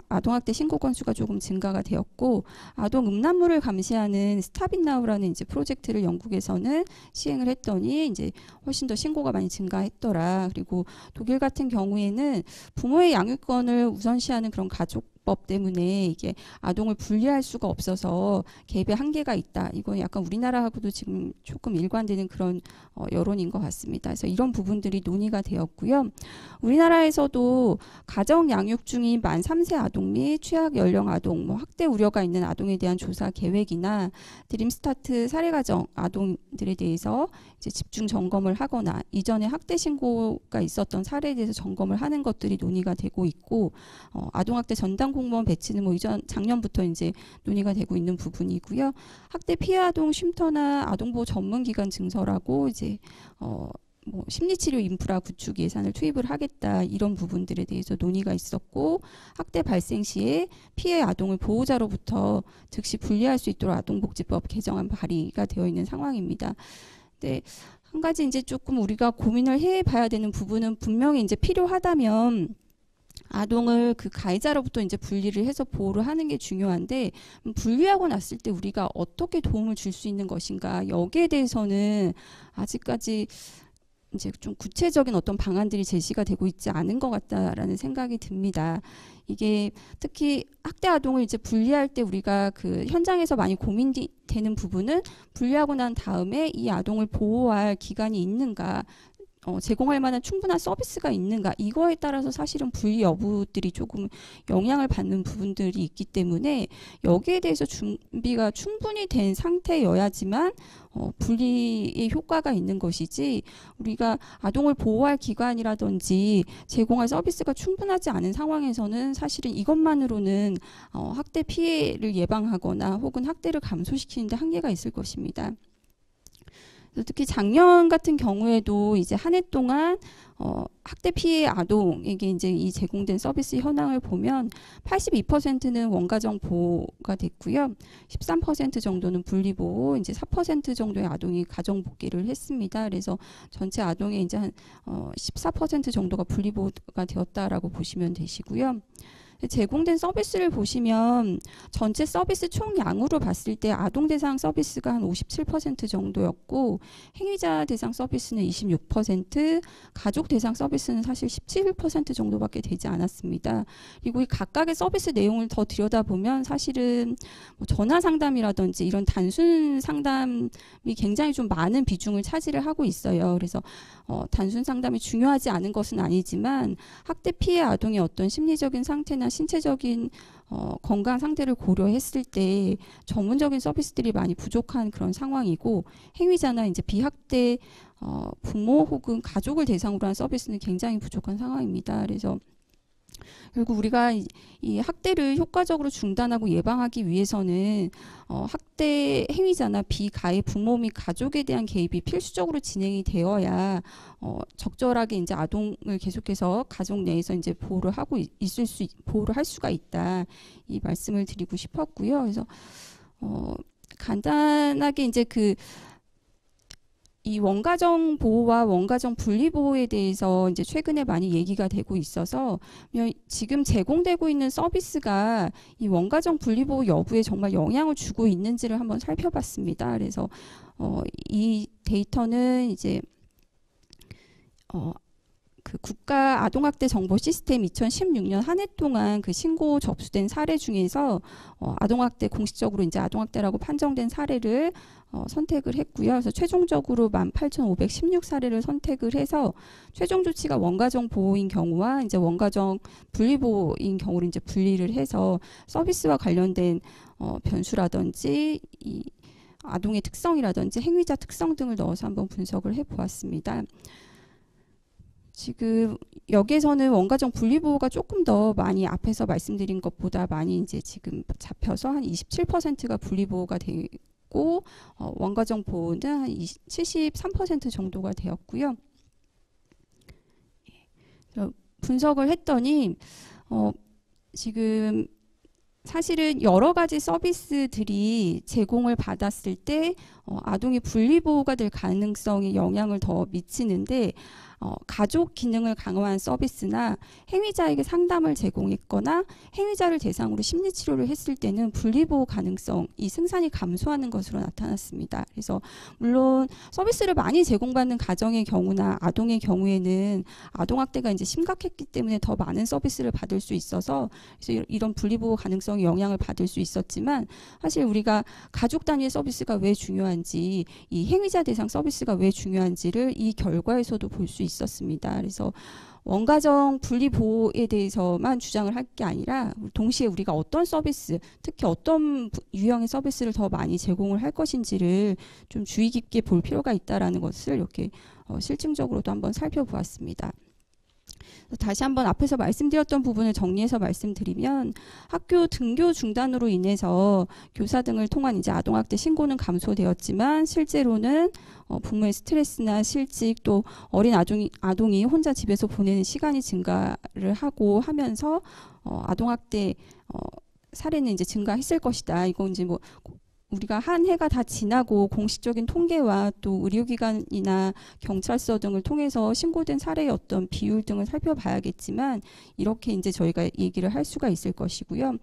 아동학대 신고 건수가 조금 증가가 되었고 아동 음란물을 감시하는 스탑잇나우라는 이제 프로젝트를 영국에서는 시행을 했더니 이제 훨씬 더 신고가 많이 증가했더라. 그리고 독일 같은 경우에는 부모의 양육권을 우선시하는 그런 가족법 때문에 이게 아동을 분리할 수가 없어서 개입의 한계가 있다. 이건 약간 우리나라하고도 지금 조금 일관되는 그런 여론인 것 같습니다. 그래서 이런 부분들이 논의가 되었고요. 우리나라에서도 가정 양육 중인 만 3세 아동 및 취약 연령 아동, 뭐 학대 우려가 있는 아동에 대한 조사 계획이나 드림스타트 사례가정 아동들에 대해서 이제 집중 점검을 하거나 이전에 학대 신고가 있었던 사례에 대해서 점검을 하는 것들이 논의가 되고 있고 아동학대 전담 공무원 배치는 뭐 작년부터 이제 논의가 되고 있는 부분이고요. 학대 피해 아동 쉼터나 아동보호 전문기관 증설하고 이제 뭐 심리치료 인프라 구축 예산을 투입을 하겠다 이런 부분들에 대해서 논의가 있었고 학대 발생 시에 피해 아동을 보호자로부터 즉시 분리할 수 있도록 아동복지법 개정안 발의가 되어 있는 상황입니다. 네, 한 가지 이제 조금 우리가 고민을 해봐야 되는 부분은 분명히 이제 필요하다면 아동을 그 가해자로부터 이제 분리를 해서 보호를 하는 게 중요한데 분리하고 났을 때 우리가 어떻게 도움을 줄 수 있는 것인가 여기에 대해서는 아직까지 이제 좀 구체적인 어떤 방안들이 제시가 되고 있지 않은 것 같다라는 생각이 듭니다. 이게 특히 학대 아동을 이제 분리할 때 우리가 그 현장에서 많이 고민되는 부분은 분리하고 난 다음에 이 아동을 보호할 기관이 있는가 제공할 만한 충분한 서비스가 있는가 이거에 따라서 사실은 분리 여부들이 조금 영향을 받는 부분들이 있기 때문에 여기에 대해서 준비가 충분히 된 상태여야지만 분리의 효과가 있는 것이지 우리가 아동을 보호할 기관이라든지 제공할 서비스가 충분하지 않은 상황에서는 사실은 이것만으로는 학대 피해를 예방하거나 혹은 학대를 감소시키는 데 한계가 있을 것입니다. 그래서 특히 작년 같은 경우에도 이제 한 해 동안 학대 피해 아동에게 이제 이 제공된 서비스 현황을 보면 82%는 원가정 보호가 됐고요. 13% 정도는 분리보호, 이제 4% 정도의 아동이 가정 복귀를 했습니다. 그래서 전체 아동의 이제 한 14% 정도가 분리보호가 되었다라고 보시면 되시고요. 제공된 서비스를 보시면 전체 서비스 총량으로 봤을 때 아동 대상 서비스가 한 57% 정도였고 행위자 대상 서비스는 26%, 가족 대상 서비스는 사실 17% 정도밖에 되지 않았습니다. 그리고 이 각각의 서비스 내용을 더 들여다보면 사실은 뭐 전화 상담이라든지 이런 단순 상담이 굉장히 좀 많은 비중을 차지를 하고 있어요. 그래서 단순 상담이 중요하지 않은 것은 아니지만 학대 피해 아동의 어떤 심리적인 상태나 신체적인 건강 상태를 고려했을 때 전문적인 서비스들이 많이 부족한 그런 상황이고 행위자나 이제 비학대 부모 혹은 가족을 대상으로 한 서비스는 굉장히 부족한 상황입니다. 그래서 결국 우리가 이 학대를 효과적으로 중단하고 예방하기 위해서는 학대 행위자나 비가해 부모 및 가족에 대한 개입이 필수적으로 진행이 되어야 적절하게 이제 아동을 계속해서 가족 내에서 이제 보호를 할 수가 있다. 이 말씀을 드리고 싶었고요. 그래서 간단하게 이제 이 원가정 보호와 원가정 분리 보호에 대해서 이제 최근에 많이 얘기가 되고 있어서 지금 제공되고 있는 서비스가 이 원가정 분리 보호 여부에 정말 영향을 주고 있는지를 한번 살펴봤습니다. 그래서 이 데이터는 이제 그 국가 아동학대 정보 시스템 2016년 한 해 동안 그 신고 접수된 사례 중에서 아동학대 공식적으로 이제 아동학대라고 판정된 사례를 선택을 했고요. 그래서 최종적으로 18,516사례를 선택을 해서 최종 조치가 원가정 보호인 경우와 이제 원가정 분리 보호인 경우를 이제 분리를 해서 서비스와 관련된 변수라든지 이 아동의 특성이라든지 행위자 특성 등을 넣어서 한번 분석을 해보았습니다. 지금 여기에서는 원가정 분리보호가 조금 더 많이 앞에서 말씀드린 것보다 많이 이제 지금 잡혀서 한 27%가 분리보호가 되고 원가정 보호는 한 73% 정도가 되었고요. 분석을 했더니 지금 사실은 여러 가지 서비스들이 제공을 받았을 때 아동이 분리보호가 될 가능성에 영향을 더 미치는데 가족 기능을 강화한 서비스나 행위자에게 상담을 제공했거나 행위자를 대상으로 심리치료를 했을 때는 분리보호 가능성이 승산이 감소하는 것으로 나타났습니다. 그래서 물론 서비스를 많이 제공받는 가정의 경우나 아동의 경우에는 아동학대가 이제 심각했기 때문에 더 많은 서비스를 받을 수 있어서 그래서 이런 분리보호 가능성에 영향을 받을 수 있었지만 사실 우리가 가족 단위의 서비스가 왜 중요한지 이 행위자 대상 서비스가 왜 중요한지를 이 결과에서도 볼 수 있었습니다. 그래서 원가정 분리 보호에 대해서만 주장을 할 게 아니라 동시에 우리가 어떤 서비스, 특히 어떤 유형의 서비스를 더 많이 제공을 할 것인지를 좀 주의 깊게 볼 필요가 있다라는 것을 이렇게 실증적으로도 한번 살펴보았습니다. 다시 한번 앞에서 말씀드렸던 부분을 정리해서 말씀드리면 학교 등교 중단으로 인해서 교사 등을 통한 이제 아동학대 신고는 감소되었지만 실제로는 부모의 스트레스나 실직 또 어린 아동이 혼자 집에서 보내는 시간이 증가를 하고 하면서 아동학대 사례는 이제 증가했을 것이다. 이건 이제 뭐 우리가 한 해가 다 지나고 공식적인 통계와 또 의료기관이나 경찰서 등을 통해서 신고된 사례의 어떤 비율 등을 살펴봐야겠지만 이렇게 이제 저희가 얘기를 할 수가 있을 것이고요.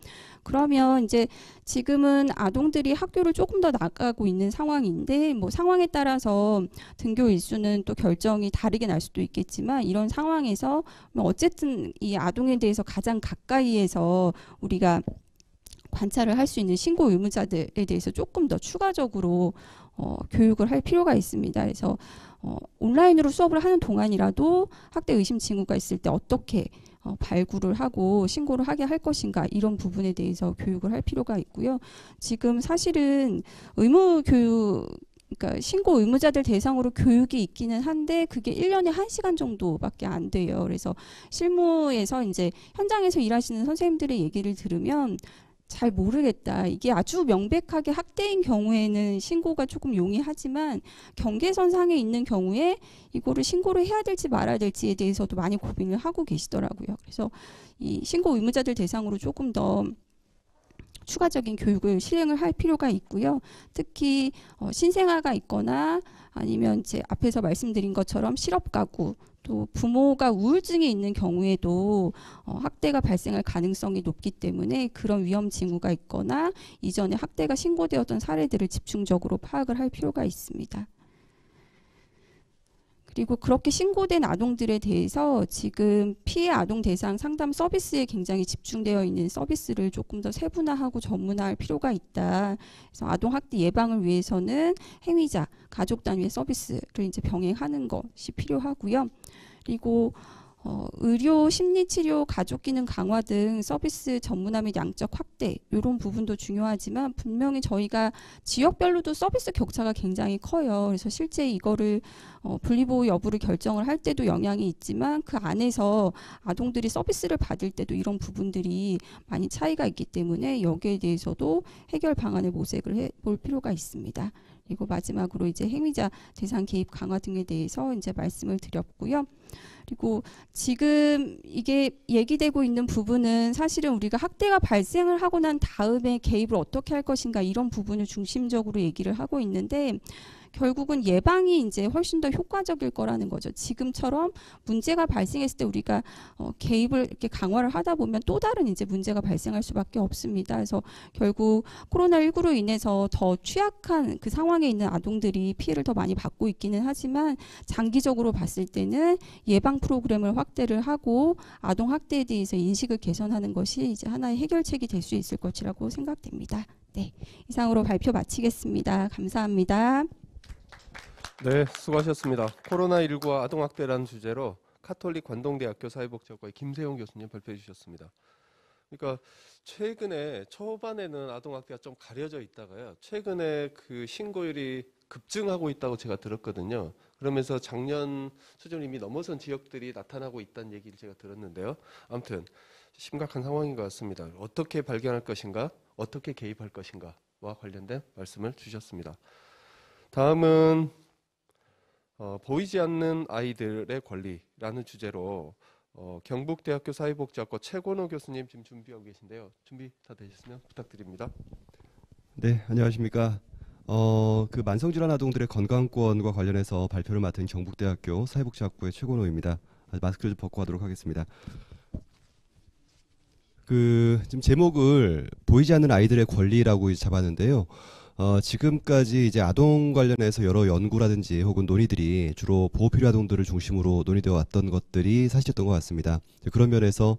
그러면 이제 지금은 아동들이 학교를 조금 더 나가고 있는 상황인데 뭐 상황에 따라서 등교 일수는 또 결정이 다르게 날 수도 있겠지만 이런 상황에서 뭐 어쨌든 이 아동에 대해서 가장 가까이에서 우리가 관찰을 할 수 있는 신고 의무자들에 대해서 조금 더 추가적으로 교육을 할 필요가 있습니다. 그래서 온라인으로 수업을 하는 동안이라도 학대 의심 징후가 있을 때 어떻게 발굴을 하고 신고를 하게 할 것인가 이런 부분에 대해서 교육을 할 필요가 있고요. 지금 사실은 의무교육 그러니까 신고 의무자들 대상으로 교육이 있기는 한데 그게 1년에 1시간 정도밖에 안 돼요. 그래서 실무에서 이제 현장에서 일하시는 선생님들의 얘기를 들으면 잘 모르겠다. 이게 아주 명백하게 학대인 경우에는 신고가 조금 용이하지만 경계선 상에 있는 경우에 이거를 신고를 해야 될지 말아야 될지에 대해서도 많이 고민을 하고 계시더라고요. 그래서 이 신고 의무자들 대상으로 조금 더 추가적인 교육을 실행을 할 필요가 있고요. 특히 신생아가 있거나 아니면 제 앞에서 말씀드린 것처럼 실업가구 또 부모가 우울증이 있는 경우에도 학대가 발생할 가능성이 높기 때문에 그런 위험 징후가 있거나 이전에 학대가 신고되었던 사례들을 집중적으로 파악을 할 필요가 있습니다. 그리고 그렇게 신고된 아동들에 대해서 지금 피해 아동 대상 상담 서비스에 굉장히 집중되어 있는 서비스를 조금 더 세분화하고 전문화할 필요가 있다. 그래서 아동 학대 예방을 위해서는 행위자, 가족 단위의 서비스를 이제 병행하는 것이 필요하고요. 그리고 의료, 심리치료, 가족기능 강화 등 서비스 전문화 및 양적 확대 이런 부분도 중요하지만 분명히 저희가 지역별로도 서비스 격차가 굉장히 커요. 그래서 실제 이거를 분리보호 여부를 결정을 할 때도 영향이 있지만 그 안에서 아동들이 서비스를 받을 때도 이런 부분들이 많이 차이가 있기 때문에 여기에 대해서도 해결 방안을 모색을 해볼 필요가 있습니다. 그리고 마지막으로 이제 행위자 대상 개입 강화 등에 대해서 이제 말씀을 드렸고요. 그리고 지금 이게 얘기되고 있는 부분은 사실은 우리가 학대가 발생을 하고 난 다음에 개입을 어떻게 할 것인가 이런 부분을 중심적으로 얘기를 하고 있는데 결국은 예방이 이제 훨씬 더 효과적일 거라는 거죠. 지금처럼 문제가 발생했을 때 우리가 개입을 이렇게 강화를 하다 보면 또 다른 이제 문제가 발생할 수밖에 없습니다. 그래서 결국 코로나19로 인해서 더 취약한 그 상황에 있는 아동들이 피해를 더 많이 받고 있기는 하지만 장기적으로 봤을 때는 예방 프로그램을 확대를 하고 아동 학대에 대해서 인식을 개선하는 것이 이제 하나의 해결책이 될 수 있을 것이라고 생각됩니다. 네, 이상으로 발표 마치겠습니다. 감사합니다. 네, 수고하셨습니다. 코로나19와 아동학대라는 주제로 카톨릭 관동대학교 사회복지학과의 김세용 교수님 발표해 주셨습니다. 그러니까 최근에 초반에는 아동학대가 좀 가려져 있다가요. 최근에 그 신고율이 급증하고 있다고 제가 들었거든요. 그러면서 작년 수준을 이미 넘어선 지역들이 나타나고 있다는 얘기를 제가 들었는데요. 아무튼 심각한 상황인 것 같습니다. 어떻게 발견할 것인가, 어떻게 개입할 것인가와 관련된 말씀을 주셨습니다. 다음은 보이지 않는 아이들의 권리라는 주제로 경북대학교 사회복지학과 최권호 교수님 지금 준비하고 계신데요. 준비 다 되셨으면 부탁드립니다. 네, 안녕하십니까. 그 만성질환 아동들의 건강권과 관련해서 발표를 맡은 경북대학교 사회복지학부의 최권호입니다. 마스크를 좀 벗고 하도록 하겠습니다. 지금 제목을 보이지 않는 아이들의 권리라고 잡았는데요. 지금까지 이제 아동 관련해서 여러 연구라든지 혹은 논의들이 주로 보호 필요 아동들을 중심으로 논의되어 왔던 것들이 사실이었던 것 같습니다. 그런 면에서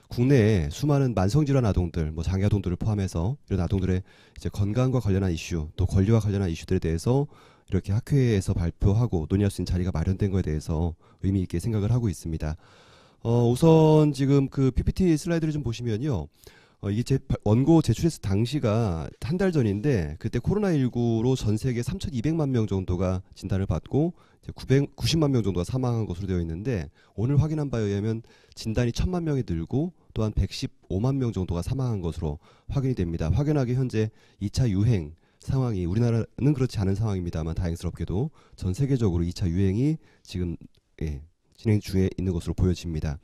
국내에 수많은 만성질환 아동들, 장애 아동들을 포함해서 이런 아동들의 이제 건강과 관련한 이슈, 또 권리와 관련한 이슈들에 대해서 이렇게 학회에서 발표하고 논의할 수 있는 자리가 마련된 것에 대해서 의미 있게 생각을 하고 있습니다. 우선 지금 그 PPT 슬라이드를 좀 보시면요. 이게 원고 제출했을 당시가 한 달 전인데 그때 코로나19로 전 세계 3,200만 명 정도가 진단을 받고 이제 990만 명 정도가 사망한 것으로 되어 있는데 오늘 확인한 바에 의하면 진단이 1,000만 명이 늘고 또한 115만 명 정도가 사망한 것으로 확인이 됩니다. 확연하게 현재 2차 유행 상황이 우리나라는 그렇지 않은 상황입니다만 다행스럽게도 전 세계적으로 2차 유행이 지금 진행 중에 있는 것으로 보여집니다.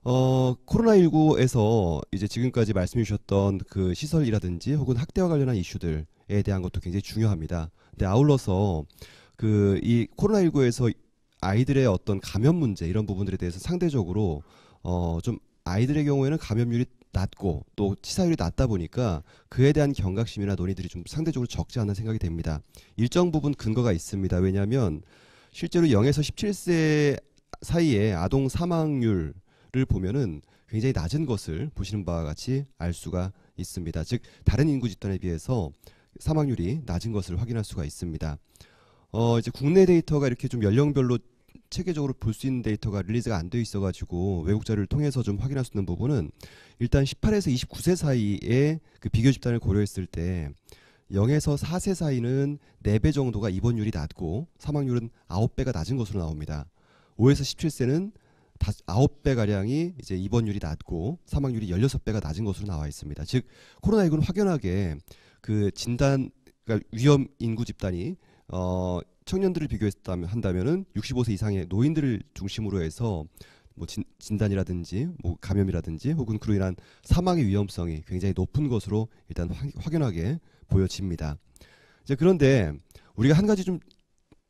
코로나19에서 이제 지금까지 말씀해 주셨던 그 시설이라든지 혹은 학대와 관련한 이슈들에 대한 것도 굉장히 중요합니다. 근데 아울러서 이 코로나19에서 아이들의 어떤 감염 문제 이런 부분들에 대해서 상대적으로 좀 아이들의 경우에는 감염률이 낮고 또 치사율이 낮다 보니까 그에 대한 경각심이나 논의들이 좀 상대적으로 적지 않은 생각이 됩니다. 일정 부분 근거가 있습니다. 왜냐하면 실제로 0에서 17세 사이에 아동 사망률 를 보면은 굉장히 낮은 것을 보시는 바와 같이 알 수가 있습니다. 즉 다른 인구 집단에 비해서 사망률이 낮은 것을 확인할 수가 있습니다. 이제 국내 데이터가 이렇게 좀 연령별로 체계적으로 볼 수 있는 데이터가 릴리즈가 안 돼 있어가지고 외국 자료를 통해서 좀 확인할 수 있는 부분은 일단 18에서 29세 사이에 그 비교 집단을 고려했을 때 0에서 4세 사이는 4배 정도가 입원율이 낮고 사망률은 9배가 낮은 것으로 나옵니다. 5에서 17세는 9배 가량이 이제 입원율이 낮고 사망률이 16배가 낮은 것으로 나와 있습니다. 즉 코로나19는 확연하게 그 진단 그러니까 위험 인구 집단이 청년들을 비교한다면은 65세 이상의 노인들을 중심으로 해서 뭐 진단이라든지 뭐 감염이라든지 혹은 그로 인한 사망의 위험성이 굉장히 높은 것으로 일단 확연하게 보여집니다. 이제 그런데 우리가 한 가지 좀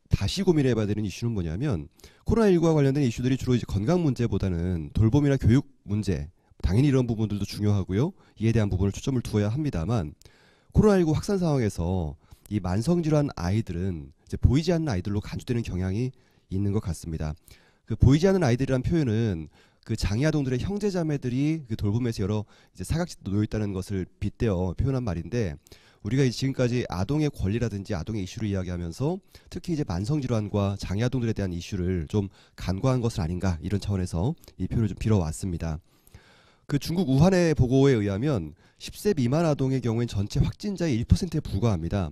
다시 고민해봐야 되는 이슈는 뭐냐면 코로나19와 관련된 이슈들이 주로 이제 건강 문제보다는 돌봄이나 교육 문제, 당연히 이런 부분들도 중요하고요. 이에 대한 부분을 초점을 두어야 합니다만 코로나19 확산 상황에서 이 만성질환 아이들은 이제 보이지 않는 아이들로 간주되는 경향이 있는 것 같습니다. 그 보이지 않는 아이들이란 표현은 그 장애 아동들의 형제 자매들이 그 돌봄에서 여러 이제 사각지대에 놓여 있다는 것을 빗대어 표현한 말인데 우리가 지금까지 아동의 권리라든지 아동의 이슈를 이야기하면서 특히 이제 만성질환과 장애 아동들에 대한 이슈를 좀 간과한 것은 아닌가 이런 차원에서 이 표현을 좀 빌어왔습니다. 그 중국 우한의 보고에 의하면 10세 미만 아동의 경우엔 전체 확진자의 1%에 불과합니다.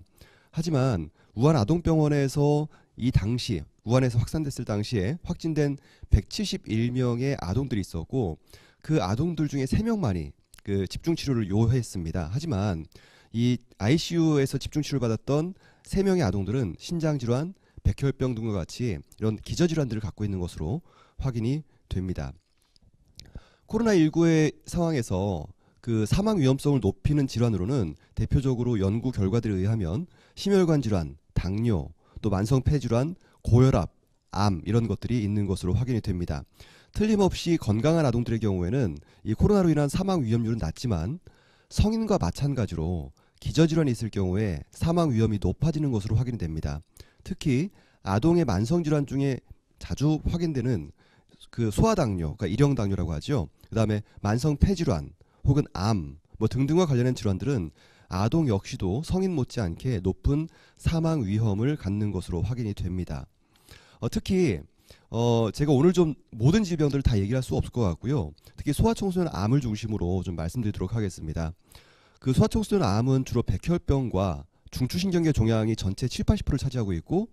하지만 우한 아동병원에서 이 당시 우한에서 확산됐을 당시에 확진된 171명의 아동들이 있었고 그 아동들 중에 3명만이 그 집중치료를 요했습니다. 하지만 이 ICU에서 집중치료를 받았던 3명의 아동들은 신장질환, 백혈병 등과 같이 이런 기저질환들을 갖고 있는 것으로 확인이 됩니다. 코로나19의 상황에서 그 사망 위험성을 높이는 질환으로는 대표적으로 연구 결과들에 의하면 심혈관 질환, 당뇨, 또 만성 폐질환, 고혈압, 암 이런 것들이 있는 것으로 확인이 됩니다. 틀림없이 건강한 아동들의 경우에는 이 코로나로 인한 사망 위험률은 낮지만 성인과 마찬가지로 기저질환이 있을 경우에 사망 위험이 높아지는 것으로 확인이 됩니다. 특히 아동의 만성질환 중에 자주 확인되는 그 소아당뇨, 그러니까 일형당뇨라고 하죠. 그 다음에 만성 폐질환 혹은 암 뭐 등등과 관련된 질환들은 아동 역시도 성인 못지않게 높은 사망 위험을 갖는 것으로 확인이 됩니다. 특히 제가 오늘 좀 모든 질병들을 다 얘기할 수 없을 것 같고요. 특히 소아청소년 암을 중심으로 좀 말씀드리도록 하겠습니다. 그 소아청소년 암은 주로 백혈병과 중추신경계 종양이 전체 70~80%를 차지하고 있고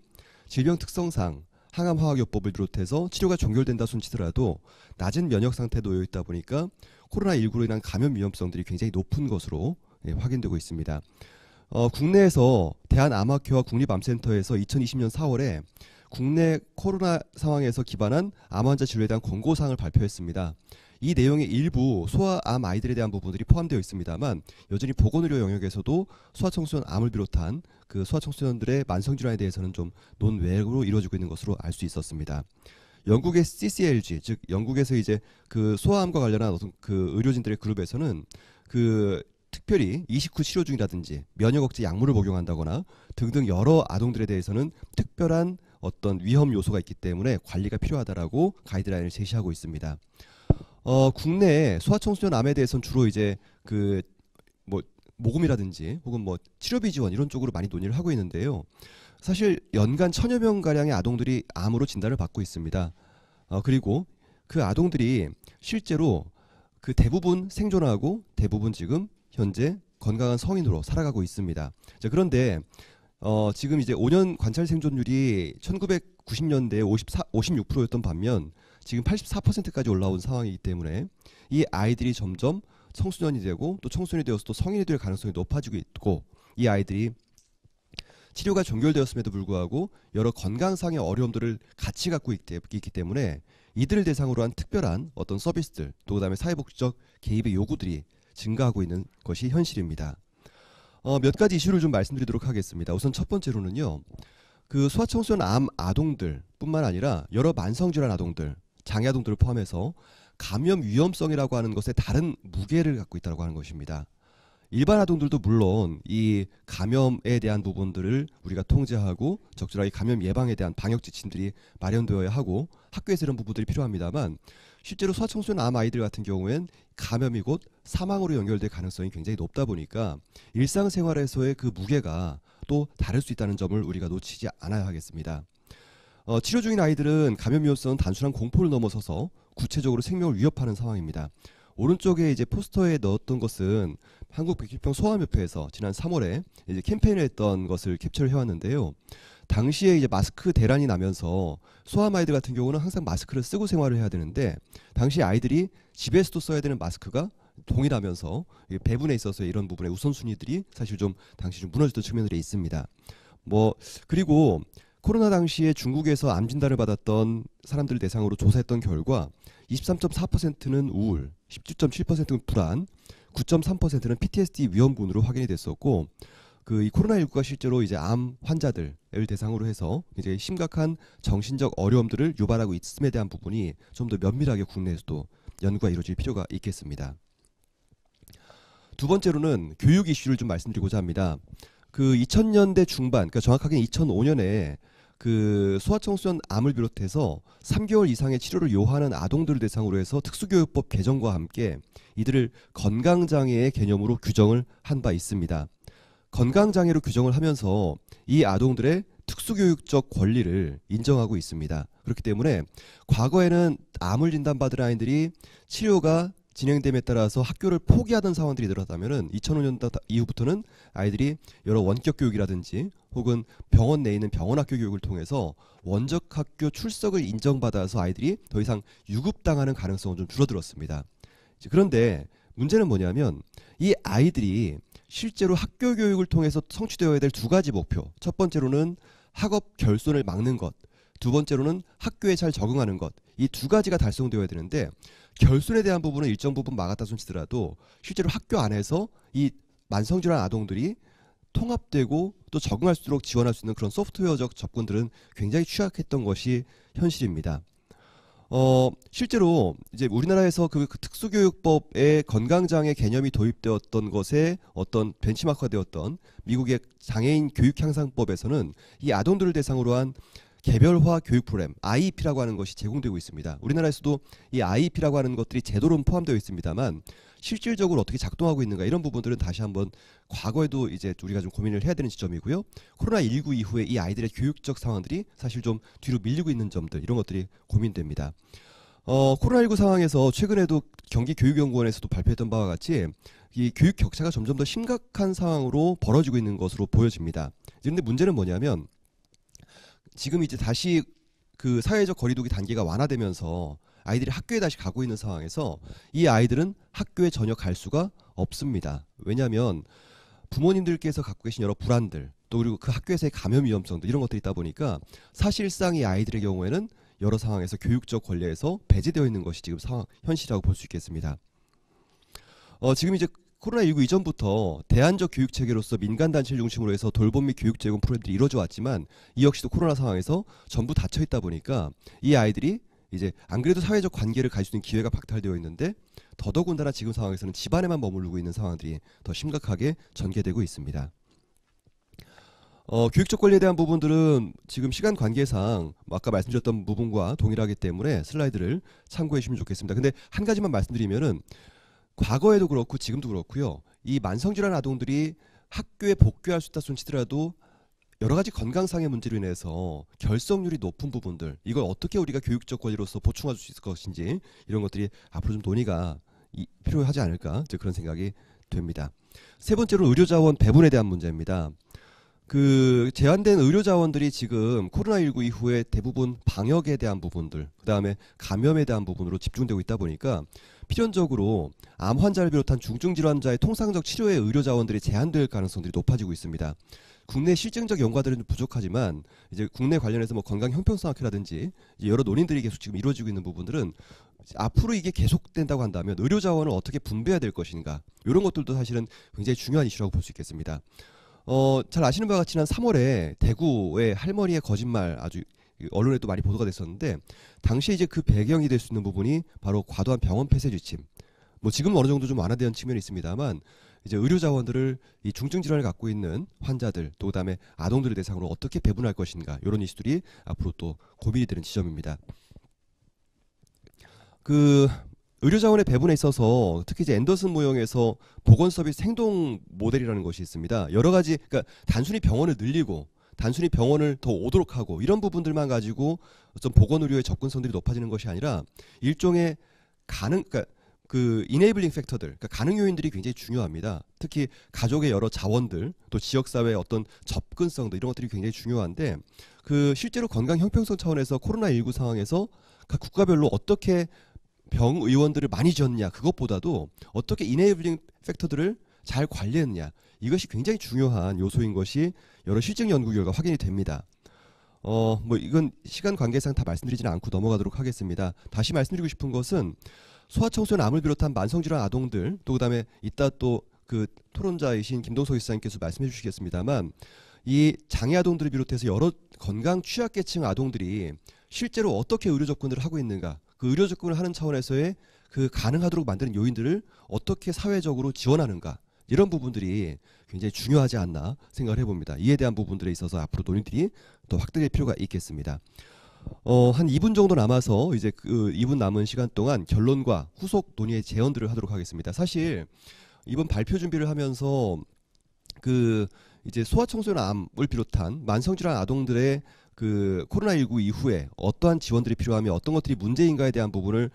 질병 특성상 항암화학요법을 비롯해서 치료가 종결된다 손치더라도 낮은 면역 상태에 놓여 있다 보니까 코로나19로 인한 감염 위험성들이 굉장히 높은 것으로 확인되고 있습니다. 국내에서 대한암학회와 국립암센터에서 2020년 4월에 국내 코로나 상황에서 기반한 암 환자 진료에 대한 권고사항을 발표했습니다. 이 내용의 일부 소아암 아이들에 대한 부분들이 포함되어 있습니다만 여전히 보건의료 영역에서도 소아청소년 암을 비롯한 그 소아청소년들의 만성질환에 대해서는 좀 논외로 이루어지고 있는 것으로 알 수 있었습니다. 영국의 CCLG 즉 영국에서 이제 그 소아암과 관련한 어떤 그 의료진들의 그룹에서는 그 특별히 이식 후 치료 중이라든지 면역 억제 약물을 복용한다거나 등등 여러 아동들에 대해서는 특별한 어떤 위험 요소가 있기 때문에 관리가 필요하다라고 가이드라인을 제시하고 있습니다. 국내에 소아청소년 암에 대해서는 주로 이제 그 뭐 모금이라든지 혹은 뭐 치료비 지원 이런 쪽으로 많이 논의를 하고 있는데요. 사실 연간 1000여 명 가량의 아동들이 암으로 진단을 받고 있습니다. 그리고 그 아동들이 실제로 그 대부분 생존하고 대부분 지금 현재 건강한 성인으로 살아가고 있습니다. 자, 그런데 지금 이제 5년 관찰 생존율이 1990년대에 56%였던 반면 지금 84%까지 올라온 상황이기 때문에 이 아이들이 점점 청소년이 되고 또 청소년이 되어서 또 성인이 될 가능성이 높아지고 있고 이 아이들이 치료가 종결되었음에도 불구하고 여러 건강상의 어려움들을 같이 갖고 있기 때문에 이들을 대상으로 한 특별한 어떤 서비스들 또 그다음에 사회복지적 개입의 요구들이 증가하고 있는 것이 현실입니다. 몇 가지 이슈를 좀 말씀드리도록 하겠습니다. 우선 첫 번째로는요. 그 소아청소년 암 아동들뿐만 아니라 여러 만성질환 아동들, 장애 아동들을 포함해서 감염 위험성이라고 하는 것에 다른 무게를 갖고 있다고 하는 것입니다. 일반 아동들도 물론 이 감염에 대한 부분들을 우리가 통제하고 적절하게 감염 예방에 대한 방역 지침들이 마련되어야 하고 학교에서 이런 부분들이 필요합니다만 실제로 소아청소년 암 아이들 같은 경우엔 감염이 곧 사망으로 연결될 가능성이 굉장히 높다 보니까 일상생활에서의 그 무게가 또 다를 수 있다는 점을 우리가 놓치지 않아야 하겠습니다. 치료 중인 아이들은 감염 위험성은 단순한 공포를 넘어서서 구체적으로 생명을 위협하는 상황입니다. 오른쪽에 이제 포스터에 넣었던 것은 한국 백혈병 소아협회에서 지난 3월에 이제 캠페인을 했던 것을 캡처를 해왔는데요. 당시에 이제 마스크 대란이 나면서 소아암 아이들 같은 경우는 항상 마스크를 쓰고 생활을 해야 되는데 당시 아이들이 집에서도 써야 되는 마스크가 동일하면서 배분에 있어서 이런 부분의 우선순위들이 사실 좀 당시 좀 무너졌던 측면들이 있습니다. 뭐 그리고 코로나 당시에 중국에서 암 진단을 받았던 사람들 대상으로 조사했던 결과 23.4%는 우울, 17.7%는 불안, 9.3%는 PTSD 위험군으로 확인이 됐었고 그 이 코로나19가 실제로 이제 암 환자들을 대상으로 해서 이제 심각한 정신적 어려움들을 유발하고 있음에 대한 부분이 좀 더 면밀하게 국내에서도 연구가 이루어질 필요가 있겠습니다. 두 번째로는 교육 이슈를 좀 말씀드리고자 합니다. 그 2000년대 중반, 그러니까 정확하게 2005년에 그 소아청소년 암을 비롯해서 3개월 이상의 치료를 요하는 아동들을 대상으로 해서 특수교육법 개정과 함께 이들을 건강장애의 개념으로 규정을 한 바 있습니다. 건강장애로 규정을 하면서 이 아동들의 특수교육적 권리를 인정하고 있습니다. 그렇기 때문에 과거에는 암을 진단받은 아이들이 치료가 진행됨에 따라서 학교를 포기하던 상황들이 늘었다면 2005년 이후부터는 아이들이 여러 원격 교육이라든지 혹은 병원 내에 있는 병원학교 교육을 통해서 원적 학교 출석을 인정받아서 아이들이 더 이상 유급당하는 가능성은 좀 줄어들었습니다. 그런데 문제는 뭐냐면 이 아이들이 실제로 학교 교육을 통해서 성취되어야 될 두 가지 목표. 첫 번째로는 학업 결손을 막는 것. 두 번째로는 학교에 잘 적응하는 것. 이 두 가지가 달성되어야 되는데 결손에 대한 부분은 일정 부분 막았다 손치더라도 실제로 학교 안에서 이 만성질환 아동들이 통합되고 또 적응할수록 지원할 수 있는 그런 소프트웨어적 접근들은 굉장히 취약했던 것이 현실입니다. 실제로 이제 우리나라에서 그 특수교육법의 건강장애 개념이 도입되었던 것에 어떤 벤치마크가 되었던 미국의 장애인 교육향상법에서는 이 아동들을 대상으로 한 개별화 교육 프로그램 IEP라고 하는 것이 제공되고 있습니다. 우리나라에서도 이 IEP라고 하는 것들이 제도로는 포함되어 있습니다만 실질적으로 어떻게 작동하고 있는가 이런 부분들은 다시 한번 과거에도 이제 우리가 좀 고민을 해야 되는 지점이고요. 코로나19 이후에 이 아이들의 교육적 상황들이 사실 좀 뒤로 밀리고 있는 점들 이런 것들이 고민됩니다. 코로나19 상황에서 최근에도 경기교육연구원에서도 발표했던 바와 같이 이 교육 격차가 점점 더 심각한 상황으로 벌어지고 있는 것으로 보여집니다. 그런데 문제는 뭐냐면 지금 이제 다시 그 사회적 거리두기 단계가 완화되면서 아이들이 학교에 다시 가고 있는 상황에서 이 아이들은 학교에 전혀 갈 수가 없습니다. 왜냐하면 부모님들께서 갖고 계신 여러 불안들 또 그리고 그 학교에서의 감염 위험성들 이런 것들이 있다 보니까 사실상 이 아이들의 경우에는 여러 상황에서 교육적 권리에서 배제되어 있는 것이 지금 현실이라고 볼 수 있겠습니다. 지금 이제 코로나19 이전부터 대안적 교육 체계로서 민간 단체를 중심으로 해서 돌봄 및 교육 제공 프로그램들이 이루어져 왔지만 이 역시도 코로나 상황에서 전부 닫혀 있다 보니까 이 아이들이 이제 안 그래도 사회적 관계를 가질 수 있는 기회가 박탈되어 있는데 더더군다나 지금 상황에서는 집안에만 머무르고 있는 상황들이 더 심각하게 전개되고 있습니다. 교육적 권리에 대한 부분들은 지금 시간 관계상 아까 말씀드렸던 부분과 동일하기 때문에 슬라이드를 참고해 주시면 좋겠습니다. 근데 한 가지만 말씀드리면은 과거에도 그렇고 지금도 그렇고요. 이 만성질환 아동들이 학교에 복귀할 수 있다 손치더라도 여러 가지 건강상의 문제로 인해서 결석률이 높은 부분들 이걸 어떻게 우리가 교육적 권리로서 보충할 수 있을 것인지 이런 것들이 앞으로 좀 논의가 필요하지 않을까 그런 생각이 됩니다. 세 번째로 의료자원 배분에 대한 문제입니다. 그 제한된 의료자원들이 지금 코로나19 이후에 대부분 방역에 대한 부분들 그 다음에 감염에 대한 부분으로 집중되고 있다 보니까 필연적으로 암 환자를 비롯한 중증 질환자의 통상적 치료에 의료자원들이 제한될 가능성들이 높아지고 있습니다. 국내 실증적 연구들은 부족하지만 이제 국내 관련해서 뭐 건강 형평성학회라든지 여러 논의들이 계속 지금 이루어지고 있는 부분들은 앞으로 이게 계속된다고 한다면 의료 자원을 어떻게 분배해야 될 것인가 이런 것들도 사실은 굉장히 중요한 이슈라고 볼 수 있겠습니다. 잘 아시는 바와 같이 지난 3월에 대구의 할머니의 거짓말 아주 언론에도 많이 보도가 됐었는데 당시에 이제 그 배경이 될 수 있는 부분이 바로 과도한 병원 폐쇄 지침. 뭐 지금 어느 정도 좀 완화된 측면이 있습니다만 이제 의료 자원들을 이 중증 질환을 갖고 있는 환자들 또 그다음에 아동들을 대상으로 어떻게 배분할 것인가 이런 이슈들이 앞으로 또 고민이 되는 지점입니다. 그 의료 자원의 배분에 있어서 특히 이제 앤더슨 모형에서 보건 서비스 행동 모델이라는 것이 있습니다. 여러 가지 그러니까 단순히 병원을 늘리고 단순히 병원을 더 오도록 하고 이런 부분들만 가지고 좀 보건 의료의 접근성들이 높아지는 것이 아니라 일종의 그러니까 그 이네이블링 팩터들, 그러니까 가능 요인들이 굉장히 중요합니다. 특히 가족의 여러 자원들, 또 지역 사회의 어떤 접근성들 이런 것들이 굉장히 중요한데 그 실제로 건강 형평성 차원에서 코로나19 상황에서 각 국가별로 어떻게 병 의원들을 많이 지었냐 그것보다도 어떻게 이네이블링 팩터들을 잘 관리했느냐 이것이 굉장히 중요한 요소인 것이 여러 실증 연구 결과 확인이 됩니다. 뭐 이건 시간 관계상 다 말씀드리지는 않고 넘어가도록 하겠습니다. 다시 말씀드리고 싶은 것은 소아청소년 암을 비롯한 만성질환 아동들 또 그다음에 이따 또 그 토론자이신 김동석 이사님께서 말씀해 주시겠습니다만 이 장애 아동들을 비롯해서 여러 건강 취약계층 아동들이 실제로 어떻게 의료 접근을 하고 있는가 그 의료 접근을 하는 차원에서의 그 가능하도록 만드는 요인들을 어떻게 사회적으로 지원하는가 이런 부분들이 굉장히 중요하지 않나 생각을 해봅니다. 이에 대한 부분들에 있어서 앞으로 논의들이 더 확대될 필요가 있겠습니다. 한 2분 정도 남아서 이제 그 2분 남은 시간 동안 결론과 후속 논의의 제언들을 하도록 하겠습니다. 사실 이번 발표 준비를 하면서 그 이제 소아청소년 암을 비롯한 만성질환 아동들의 그 코로나19 이후에 어떠한 지원들이 필요하며 어떤 것들이 문제인가에 대한 부분을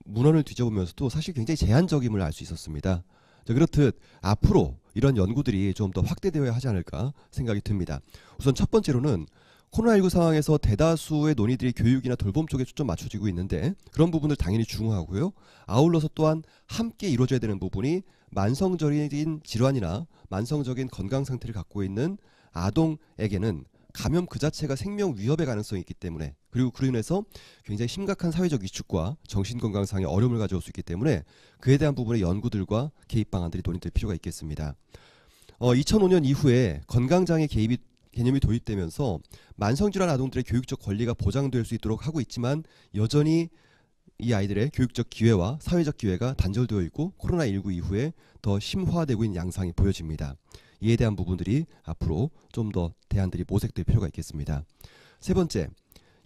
문헌을 뒤져보면서도 사실 굉장히 제한적임을 알 수 있었습니다. 그렇듯 앞으로 이런 연구들이 좀 더 확대되어야 하지 않을까 생각이 듭니다. 우선 첫 번째로는 코로나19 상황에서 대다수의 논의들이 교육이나 돌봄 쪽에 초점 맞춰지고 있는데 그런 부분들 당연히 중요하고요. 아울러서 또한 함께 이루어져야 되는 부분이 만성적인 질환이나 만성적인 건강 상태를 갖고 있는 아동에게는 감염 그 자체가 생명 위협의 가능성이 있기 때문에 그리고 그로 인해서 굉장히 심각한 사회적 위축과 정신건강상의 어려움을 가져올 수 있기 때문에 그에 대한 부분의 연구들과 개입 방안들이 논의될 필요가 있겠습니다. 2005년 이후에 건강장애 개념이 도입되면서 만성질환 아동들의 교육적 권리가 보장될 수 있도록 하고 있지만 여전히 이 아이들의 교육적 기회와 사회적 기회가 단절되어 있고 코로나19 이후에 더 심화되고 있는 양상이 보여집니다. 이에 대한 부분들이 앞으로 좀 더 대안들이 모색될 필요가 있겠습니다. 세 번째,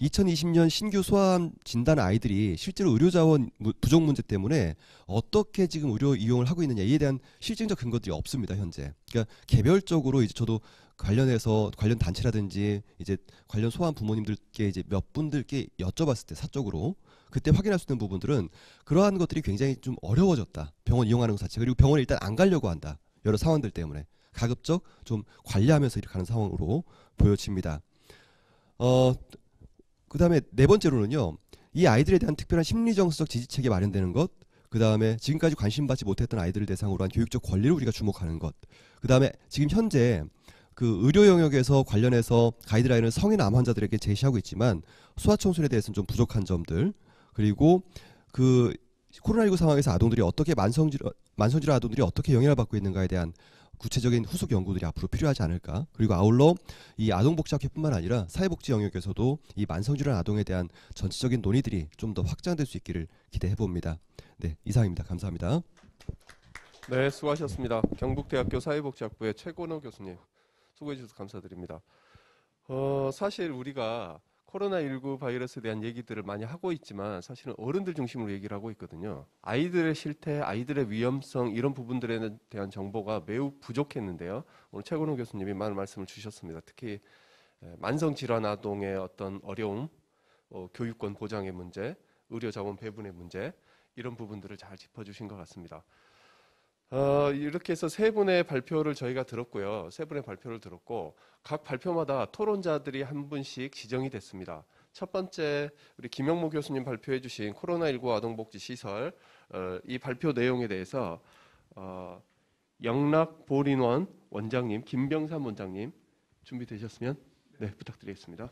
2020년 신규 소아암 진단 아이들이 실제로 의료자원 부족 문제 때문에 어떻게 지금 의료 이용을 하고 있느냐 이에 대한 실증적 근거들이 없습니다. 현재. 그러니까 개별적으로 이제 저도 관련해서 관련 단체라든지 이제 관련 소아암 부모님들께 이제 몇 분들께 여쭤봤을 때 사적으로 그때 확인할 수 있는 부분들은 그러한 것들이 굉장히 좀 어려워졌다. 병원 이용하는 것 자체 그리고 병원에 일단 안 가려고 한다. 여러 상황들 때문에 가급적 좀 관리하면서 이렇게 가는 상황으로 보여집니다. 그 다음에 네 번째로는요. 이 아이들에 대한 특별한 심리정서적 지지체계 마련되는 것 그 다음에 지금까지 관심받지 못했던 아이들을 대상으로 한 교육적 권리를 우리가 주목하는 것 그 다음에 지금 현재 그 의료 영역에서 관련해서 가이드라인을 성인 암 환자들에게 제시하고 있지만 소아청소년에 대해서는 좀 부족한 점들 그리고 그 코로나19 상황에서 아동들이 어떻게 만성질환 아동들이 어떻게 영향을 받고 있는가에 대한 구체적인 후속 연구들이 앞으로 필요하지 않을까. 그리고 아울러 이 아동복지학회뿐만 아니라 사회복지 영역에서도 이 만성질환 아동에 대한 전체적인 논의들이 좀 더 확장될 수 있기를 기대해 봅니다. 네, 이상입니다. 감사합니다. 네, 수고하셨습니다. 경북대학교 사회복지학부의 최건호 교수님 수고해 주셔서 감사드립니다. 사실 우리가 코로나19 바이러스에 대한 얘기들을 많이 하고 있지만 사실은 어른들 중심으로 얘기를 하고 있거든요. 아이들의 실태, 아이들의 위험성 이런 부분들에 대한 정보가 매우 부족했는데요. 오늘 최건호 교수님이 많은 말씀을 주셨습니다. 특히 만성질환 아동의 어떤 어려움, 교육권 보장의 문제, 의료자원 배분의 문제 이런 부분들을 잘 짚어주신 것 같습니다. 이렇게 해서 세 분의 발표를 저희가 들었고요. 세 분의 발표를 들었고 각 발표마다 토론자들이 한 분씩 지정이 됐습니다. 첫 번째 우리 김영모 교수님 발표해 주신 코로나19 아동복지시설 이 발표 내용에 대해서 영락볼인원 원장님, 김병삼 원장님 준비되셨으면 네, 부탁드리겠습니다.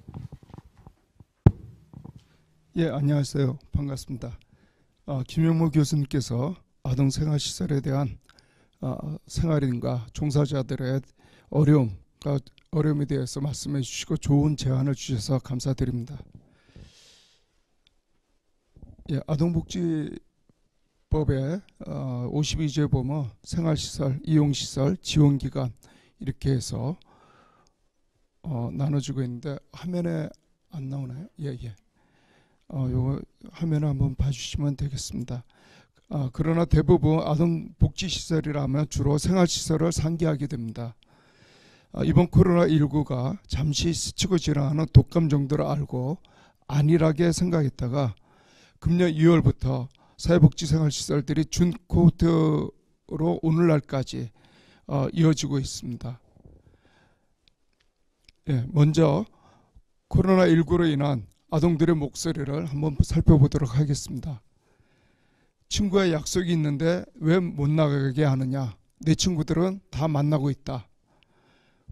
예, 안녕하세요. 반갑습니다. 김영모 교수님께서 아동생활시설에 대한 생활인과 종사자들의 어려움에 대해서 말씀해 주시고 좋은 제안을 주셔서 감사드립니다. 예, 아동복지법의 52조에 보면 생활시설, 이용시설, 지원기관 이렇게 해서 나눠주고 있는데 화면에 안 나오나요? 예. 요거 화면을 한번 봐주시면 되겠습니다. 그러나 대부분 아동복지시설이라면 주로 생활시설을 상기하게 됩니다. 이번 코로나19가 잠시 스치고 지나가는 독감 정도를 알고 안일하게 생각했다가 금년 2월부터 사회복지생활시설들이 준 코호트로 오늘날까지 이어지고 있습니다. 예, 먼저 코로나19로 인한 아동들의 목소리를 한번 살펴보도록 하겠습니다. 친구와 약속이 있는데 왜 못 나가게 하느냐? 내 친구들은 다 만나고 있다.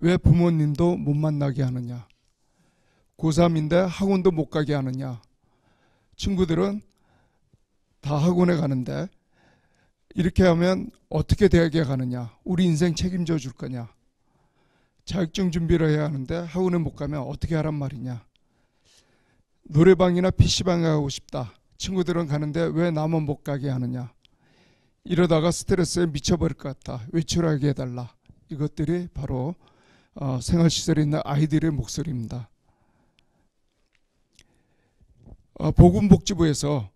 왜 부모님도 못 만나게 하느냐? 고3인데 학원도 못 가게 하느냐? 친구들은 다 학원에 가는데 이렇게 하면 어떻게 대학에 가느냐? 우리 인생 책임져 줄 거냐? 자격증 준비를 해야 하는데 학원에 못 가면 어떻게 하란 말이냐? 노래방이나 PC방에 가고 싶다. 친구들은 가는데 왜 나만 못 가게 하느냐? 이러다가 스트레스에 미쳐버릴 것 같다. 외출하게 해달라. 이것들이 바로 생활시설에 있는 아이들의 목소리입니다. 보건복지부에서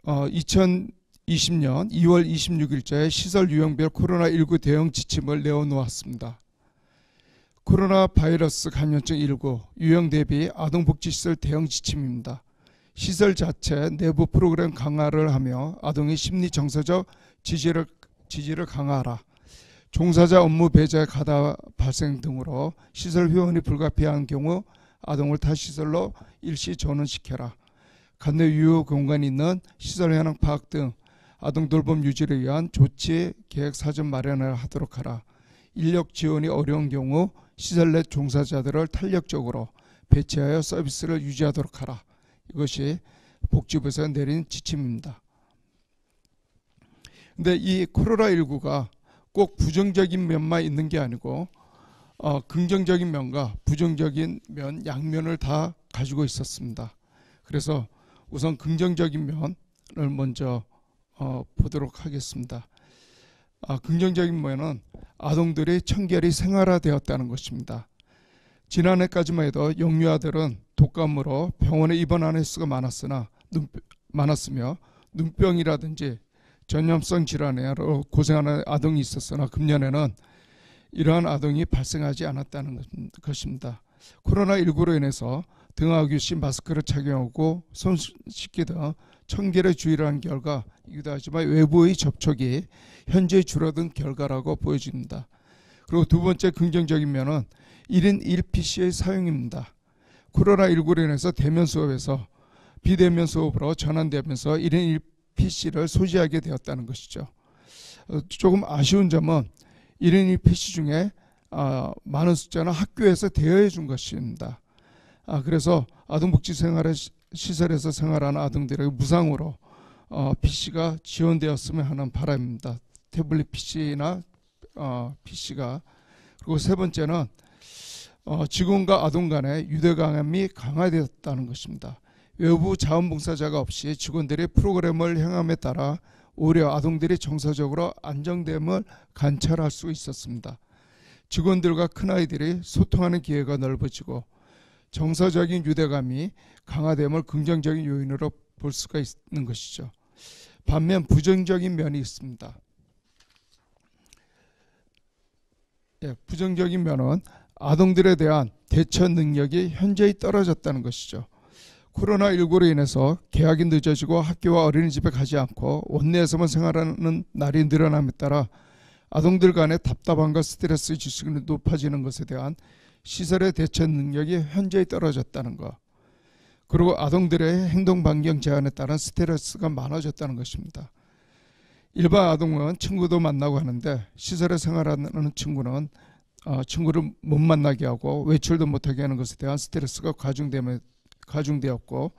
2020년 2월 26일자에 시설 유형별 코로나19 대응 지침을 내어놓았습니다. 코로나 바이러스 감염증 19 유형 대비 아동복지시설 대응 지침입니다. 시설 자체 내부 프로그램 강화를 하며 아동의 심리 정서적 지지를 강화하라. 종사자 업무 배제 가다 발생 등으로 시설 회원이 불가피한 경우 아동을 타 시설로 일시 전원시켜라. 간내 유효 공간이 있는 시설 현황 파악 등 아동 돌봄 유지를 위한 조치 계획 사전 마련을 하도록 하라. 인력 지원이 어려운 경우 시설 내 종사자들을 탄력적으로 배치하여 서비스를 유지하도록 하라. 이것이 복지부에서 내린 지침입니다. 근데 이 코로나19가 꼭 부정적인 면만 있는 게 아니고 긍정적인 면과 부정적인 면 양면을 다 가지고 있었습니다. 그래서 우선 긍정적인 면을 먼저 보도록 하겠습니다. 긍정적인 면은 아동들의 청결이 생활화되었다는 것입니다. 지난해까지만 해도 영유아들은 독감으로 병원에 입원하는 횟수가 많았으며 눈병이라든지 전염성 질환으로 고생하는 아동이 있었으나 금년에는 이러한 아동이 발생하지 않았다는 것입니다. 코로나19로 인해서 등하교 시 마스크를 착용하고 손 씻기 등 청결에 주의를 한 결과이기도 하지만 외부의 접촉이 현재 줄어든 결과라고 보여집니다. 그리고 두 번째 긍정적인 면은 1인 1PC의 사용입니다. 코로나19로 인해서 대면 수업에서 비대면 수업으로 전환되면서 1인 1PC를 소지하게 되었다는 것이죠. 조금 아쉬운 점은 1인 1PC 중에 많은 숫자는 학교에서 대여해 준 것입니다. 그래서 아동복지시설에서 생활하는 아동들에게 무상으로 PC가 지원되었으면 하는 바람입니다. 태블릿 PC나 PC가. 그리고 세 번째는 직원과 아동 간의 유대감이 강화되었다는 것입니다. 외부 자원봉사자가 없이 직원들이 프로그램을 행함에 따라 오히려 아동들이 정서적으로 안정됨을 관찰할 수 있었습니다. 직원들과 큰아이들이 소통하는 기회가 넓어지고 정서적인 유대감이 강화됨을 긍정적인 요인으로 볼 수가 있는 것이죠. 반면 부정적인 면이 있습니다. 부정적인 면은 아동들에 대한 대처 능력이 현저히 떨어졌다는 것이죠. 코로나19로 인해서 개학이 늦어지고 학교와 어린이집에 가지 않고 원내에서만 생활하는 날이 늘어남에 따라 아동들 간의 답답함과 스트레스 지수가 높아지는 것에 대한 시설의 대처 능력이 현저히 떨어졌다는 것. 그리고 아동들의 행동 반경 제한에 따른 스트레스가 많아졌다는 것입니다. 일반 아동은 친구도 만나고 하는데 시설에 생활하는 친구는 친구를 못 만나게 하고 외출도 못하게 하는 것에 대한 스트레스가 가중되었고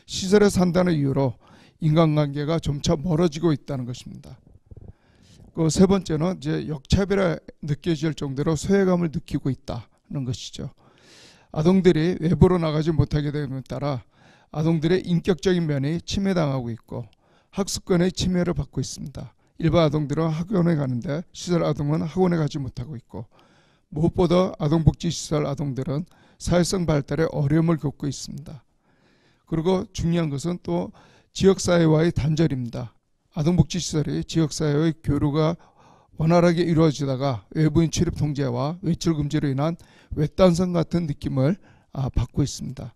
시설에 산다는 이유로 인간관계가 점차 멀어지고 있다는 것입니다. 그 세 번째는 이제 역차별이 느껴질 정도로 소외감을 느끼고 있다는 것이죠. 아동들이 외부로 나가지 못하게 됨에 따라 아동들의 인격적인 면이 침해당하고 있고 학습권의 침해를 받고 있습니다. 일반 아동들은 학원에 가는데 시설 아동은 학원에 가지 못하고 있고 무엇보다 아동복지시설 아동들은 사회성 발달에 어려움을 겪고 있습니다. 그리고 중요한 것은 또 지역사회와의 단절입니다. 아동복지시설이 지역사회의 교류가 원활하게 이루어지다가 외부인 출입 통제와 외출 금지로 인한 외딴섬 같은 느낌을 받고 있습니다.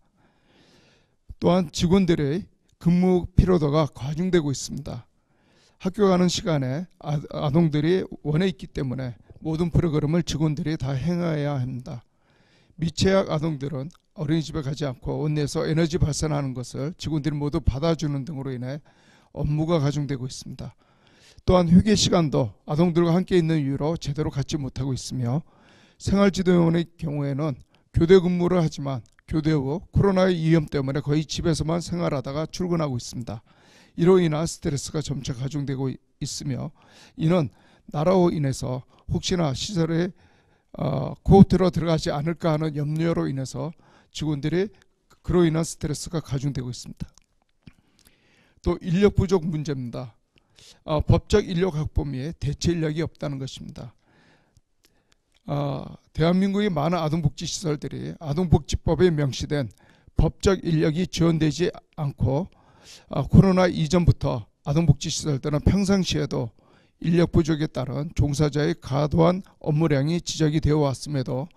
또한 직원들의 근무 피로도가 과중되고 있습니다. 학교 가는 시간에 아동들이 원해 있기 때문에 모든 프로그램을 직원들이 다 행해야 합니다. 미취학 아동들은 어린이집에 가지 않고 원내에서 에너지 발산하는 것을 직원들이 모두 받아주는 등으로 인해 업무가 가중되고 있습니다. 또한 휴게 시간도 아동들과 함께 있는 이유로 제대로 갖지 못하고 있으며 생활지도요원의 경우에는 교대 근무를 하지만 교대 후 코로나의 위험 때문에 거의 집에서만 생활하다가 출근하고 있습니다. 이로 인한 스트레스가 점차 가중되고 있으며 이는 나라로 인해서 혹시나 시설에 코호트로 들어가지 않을까 하는 염려로 인해서 직원들이 그로 인한 스트레스가 가중되고 있습니다. 또 인력 부족 문제입니다. 법적 인력 확보 및 대체 인력이 없다는 것입니다. 대한민국의 많은 아동복지시설들이 아동복지법에 명시된 법적 인력이 지원되지 않고 코로나 이전부터 아동복지시설들은 평상시에도 인력 부족에 따른 종사자의 과도한 업무량이 지적이 되어 왔음에도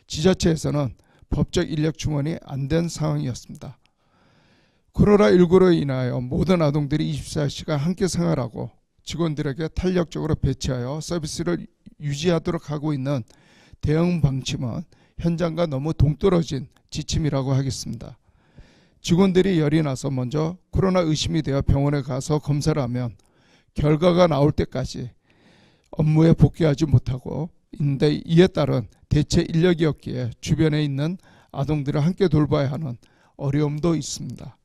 지자체에서는 법적 인력 충원이 안 된 상황이었습니다. 코로나19로 인하여 모든 아동들이 24시간 함께 생활하고 직원들에게 탄력적으로 배치하여 서비스를 유지하도록 하고 있는 대응 방침은 현장과 너무 동떨어진 지침이라고 하겠습니다. 직원들이 열이 나서 먼저 코로나 의심이 되어 병원에 가서 검사를 하면 결과가 나올 때까지 업무에 복귀하지 못하고 있는데 이에 따른 대체 인력이 없기에 주변에 있는 아동들을 함께 돌봐야 하는 어려움도 있습니다.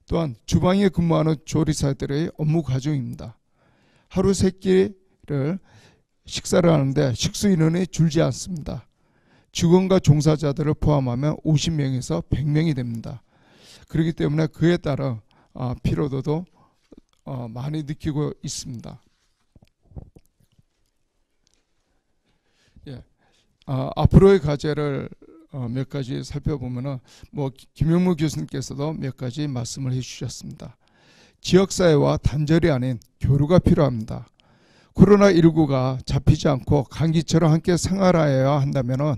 또한 주방에 근무하는 조리사들의 업무 과중입니다. 하루 3끼를 식사를 하는데 식수 인원이 줄지 않습니다. 직원과 종사자들을 포함하면 50명에서 100명이 됩니다. 그렇기 때문에 그에 따른 피로도도 많이 느끼고 있습니다. 예. 앞으로의 과제를 몇 가지 살펴보면은 김영무 교수님께서도 몇 가지 말씀을 해주셨습니다. 지역사회와 단절이 아닌 교류가 필요합니다. 코로나19가 잡히지 않고 감기처럼 함께 생활하여야 한다면은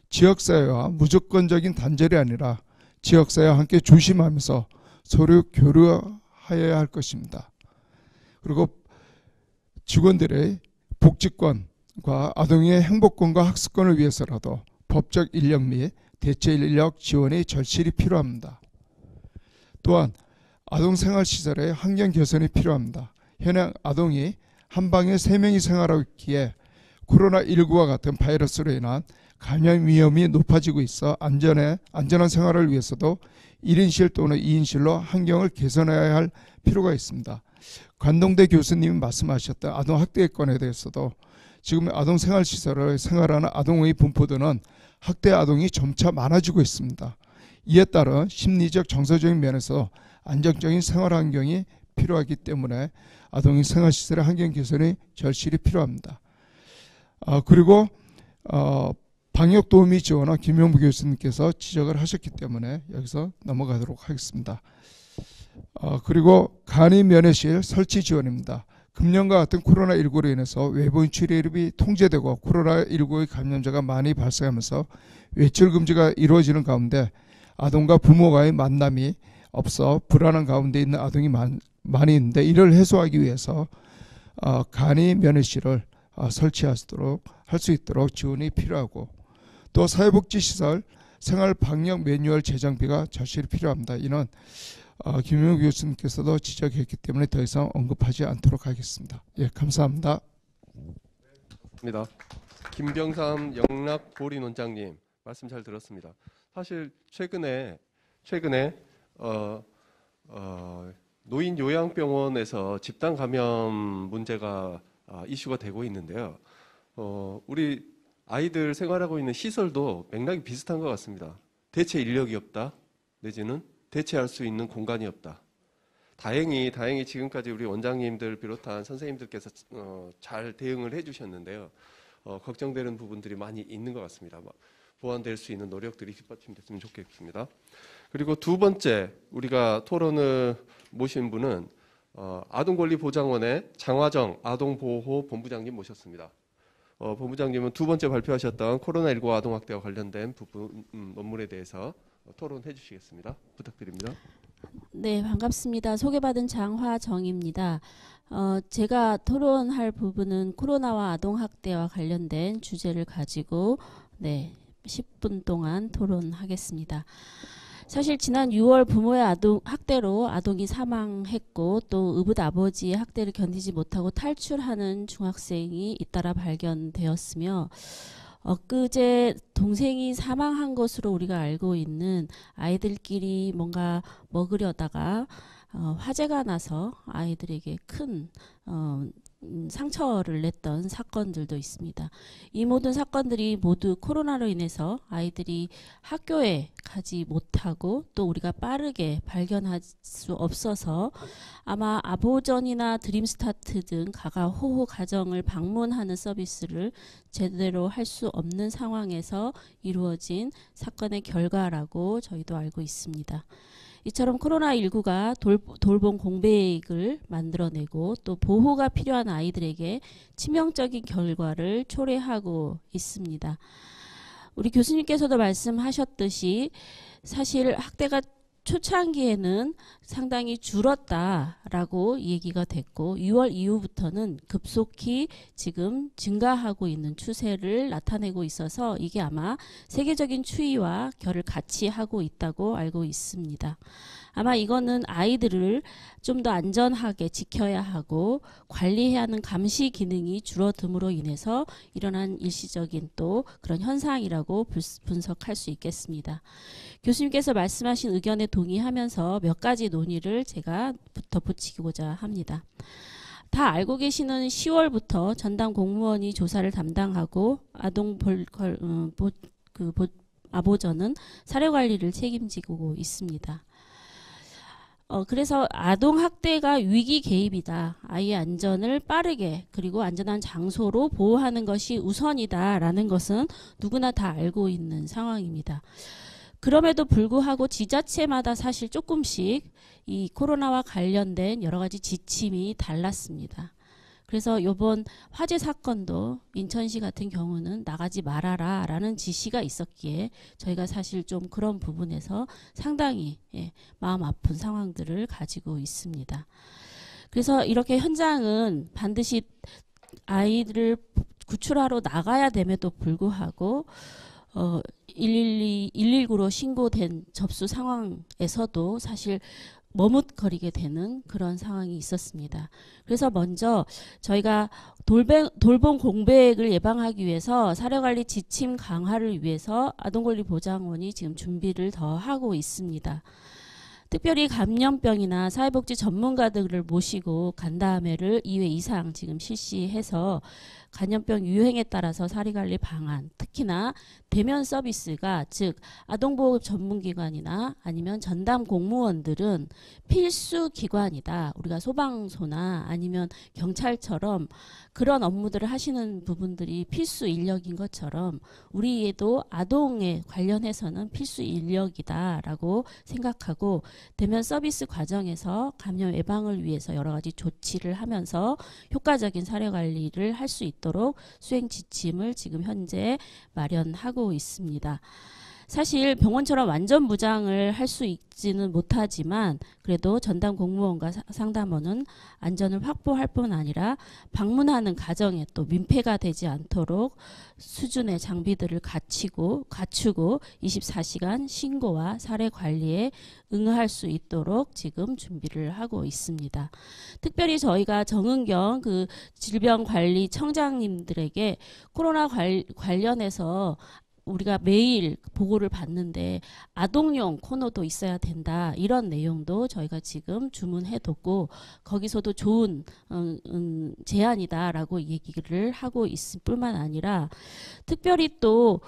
지역사회와 무조건적인 단절이 아니라 지역사회와 함께 조심하면서 서로 교류하여야 할 것입니다. 그리고 직원들의 복지권과 아동의 행복권과 학습권을 위해서라도 법적 인력 및 대체 인력 지원이 절실히 필요합니다. 또한 아동생활시설의 환경 개선이 필요합니다. 현행 아동이 한 방에 3명이 생활하고 있기에 코로나19와 같은 바이러스로 인한 감염 위험이 높아지고 있어 안전한 생활을 위해서도 1인실 또는 2인실로 환경을 개선해야 할 필요가 있습니다. 관동대 교수님이 말씀하셨던 아동학대건에 대해서도 지금 아동생활시설을 생활하는 아동의 분포도는 학대 아동이 점차 많아지고 있습니다. 이에 따른 심리적 정서적인 면에서 안정적인 생활 환경이 필요하기 때문에 아동의 생활시설의 환경 개선이 절실히 필요합니다. 그리고 방역 도우미 지원은 김영무 교수님께서 지적을 하셨기 때문에 여기서 넘어가도록 하겠습니다. 그리고 간이 면회실 설치 지원입니다. 금년과 같은 코로나19로 인해서 외부인 출입이 통제되고 코로나19의 감염자가 많이 발생하면서 외출 금지가 이루어지는 가운데 아동과 부모와의 만남이 없어 불안한 가운데 있는 아동이 많이 있는데 이를 해소하기 위해서 간이 면회실을 설치하도록 할 수 있도록 지원이 필요하고 또 사회복지시설 생활방역 매뉴얼 제정비가 절실히 필요합니다. 이는 김영우 교수님께서도 지적했기 때문에 더 이상 언급하지 않도록 하겠습니다. 예, 감사합니다. 김병삼 영락보리논장님 말씀 잘 들었습니다. 사실 최근에 노인 요양병원에서 집단 감염 문제가 이슈가 되고 있는데요. 우리 아이들 생활하고 있는 시설도 맥락이 비슷한 것 같습니다. 대체 인력이 없다, 내지는 대체할 수 있는 공간이 없다. 다행히 지금까지 우리 원장님들 비롯한 선생님들께서 잘 대응을 해주셨는데요. 걱정되는 부분들이 많이 있는 것 같습니다. 보완될 수 있는 노력들이 뒷받침됐으면 좋겠습니다. 그리고 두 번째 우리가 토론을 모신 분은 아동권리보장원의 장화정 아동보호본부장님 모셨습니다. 본부장님은 두 번째 발표하셨던 코로나19 아동학대와 관련된 부분 논문에 대해서 토론해 주시겠습니다. 부탁드립니다. 네, 반갑습니다. 소개받은 장화정입니다. 제가 토론할 부분은 코로나와 아동학대와 관련된 주제를 가지고 10분 동안 토론하겠습니다. 사실 지난 6월 부모의 학대로 아동이 사망했고 또 의붓 아버지의 학대를 견디지 못하고 탈출하는 중학생이 잇따라 발견되었으며 엊그제 동생이 사망한 것으로 우리가 알고 있는 아이들끼리 뭔가 먹으려다가 화재가 나서 아이들에게 큰 상처를 냈던 사건들도 있습니다. 이 모든 사건들이 모두 코로나로 인해서 아이들이 학교에 가지 못하고 또 우리가 빠르게 발견할 수 없어서 아마 아보전이나 드림스타트 등 가가호호 가정을 방문하는 서비스를 제대로 할 수 없는 상황에서 이루어진 사건의 결과라고 저희도 알고 있습니다. 이처럼 코로나19가 돌봄 공백을 만들어내고 또 보호가 필요한 아이들에게 치명적인 결과를 초래하고 있습니다. 우리 교수님께서도 말씀하셨듯이 사실 학대가 초창기에는 상당히 줄었다라고 얘기가 됐고 6월 이후부터는 급속히 지금 증가하고 있는 추세를 나타내고 있어서 이게 아마 세계적인 추이와 결을 같이 하고 있다고 알고 있습니다. 아마 이거는 아이들을 좀 더 안전하게 지켜야 하고 관리해야 하는 감시 기능이 줄어듦으로 인해서 일어난 일시적인 또 그런 현상이라고 분석할 수 있겠습니다. 교수님께서 말씀하신 의견에 동의하면서 몇 가지 논의를 제가 덧붙이고자 합니다. 다 알고 계시는 10월부터 전담 공무원이 조사를 담당하고 아보전은 사례관리를 책임지고 있습니다. 그래서 아동학대가 위기 개입이다. 아이의 안전을 빠르게 그리고 안전한 장소로 보호하는 것이 우선이다라는 것은 누구나 다 알고 있는 상황입니다. 그럼에도 불구하고 지자체마다 사실 조금씩 이 코로나와 관련된 여러 가지 지침이 달랐습니다. 그래서 이번 화재 사건도 인천시 같은 경우는 나가지 말아라 라는 지시가 있었기에 저희가 사실 좀 그런 부분에서 상당히 마음 아픈 상황들을 가지고 있습니다. 그래서 이렇게 현장은 반드시 아이들을 구출하러 나가야 됨에도 불구하고 119로 신고된 접수 상황에서도 사실 머뭇거리게 되는 그런 상황이 있었습니다. 그래서 먼저 저희가 돌봄 공백을 예방하기 위해서 사례관리 지침 강화를 위해서 아동권리보장원이 지금 준비를 더 하고 있습니다. 특별히 감염병이나 사회복지 전문가들을 모시고 간담회를 2회 이상 지금 실시해서 감염병 유행에 따라서 사례관리 방안, 특히나 대면 서비스가 즉 아동보호 전문기관이나 아니면 전담 공무원들은 필수 기관이다. 우리가 소방서나 아니면 경찰처럼 그런 업무들을 하시는 부분들이 필수 인력인 것처럼 우리에도 아동에 관련해서는 필수 인력이다라고 생각하고 대면 서비스 과정에서 감염 예방을 위해서 여러 가지 조치를 하면서 효과적인 사례 관리를 할 수 있도록 수행 지침을 지금 현재 마련하고 있습니다. 사실 병원처럼 완전 무장을 할 수 있지는 못하지만 그래도 전담 공무원과 상담원은 안전을 확보할 뿐 아니라 방문하는 가정에 또 민폐가 되지 않도록 수준의 장비들을 갖추고 24시간 신고와 사례 관리에 응할 수 있도록 지금 준비를 하고 있습니다. 특별히 저희가 정은경 그 질병관리청장님들에게 코로나 관련해서 우리가 매일 보고를 받는데 아동용 코너도 있어야 된다. 이런 내용도 저희가 지금 주문해뒀고 거기서도 좋은 제안이다라고 얘기를 하고 있을 뿐만 아니라 특별히 또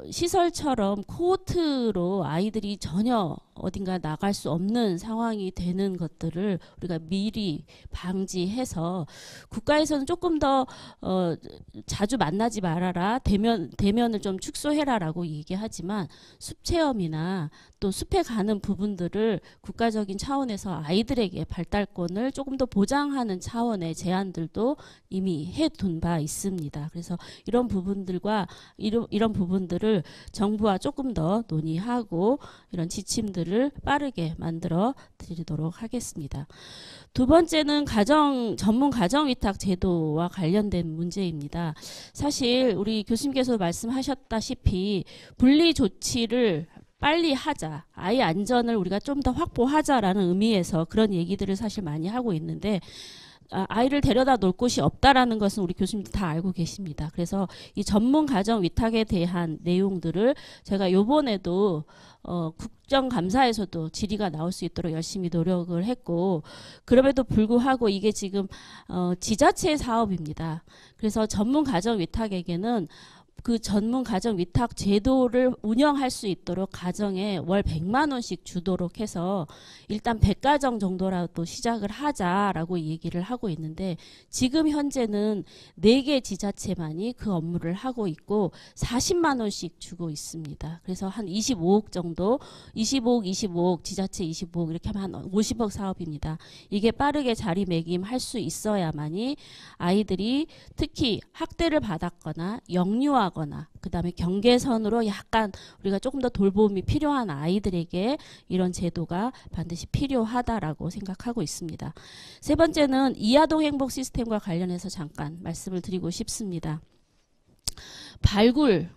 시설처럼 코호트로 아이들이 전혀 어딘가 나갈 수 없는 상황이 되는 것들을 우리가 미리 방지해서 국가에서는 조금 더 자주 만나지 말아라 대면을 좀 축소해라라고 얘기하지만 숲 체험이나 또 숲에 가는 부분들을 국가적인 차원에서 아이들에게 발달권을 조금 더 보장하는 차원의 제안들도 이미 해둔 바 있습니다. 그래서 이런 부분들과 이런 부분들을 정부와 조금 더 논의하고 이런 지침들을 문제들을 빠르게 만들어 드리도록 하겠습니다. 두 번째는 전문 가정위탁 제도와 관련된 문제입니다. 사실 우리 교수님께서 말씀하셨다시피 분리 조치를 빨리 하자, 아이 안전을 우리가 좀 더 확보하자라는 의미에서 그런 얘기들을 사실 많이 하고 있는데 아이를 데려다 놓을 곳이 없다라는 것은 우리 교수님들 다 알고 계십니다. 그래서 이 전문 가정 위탁에 대한 내용들을 제가 요번에도 국정감사에서도 질의가 나올 수 있도록 열심히 노력을 했고, 그럼에도 불구하고 이게 지금 지자체 사업입니다. 그래서 전문 가정 위탁에게는 그 전문 가정 위탁 제도를 운영할 수 있도록 가정에 월 100만 원씩 주도록 해서 일단 100가정 정도라도 시작을 하자라고 얘기를 하고 있는데, 지금 현재는 4개 지자체만이 그 업무를 하고 있고 40만 원씩 주고 있습니다. 그래서 한 25억 정도, 25억 지자체 25억 이렇게 하면 한 50억 사업입니다. 이게 빠르게 자리매김할 수 있어야만이 아이들이 특히 학대를 받았거나 영유아거나 그다음에 경계선으로 약간 우리가 조금 더 돌봄이 필요한 아이들에게 이런 제도가 반드시 필요하다라고 생각하고 있습니다. 세 번째는 이아동 행복 시스템과 관련해서 잠깐 말씀을 드리고 싶습니다. 발굴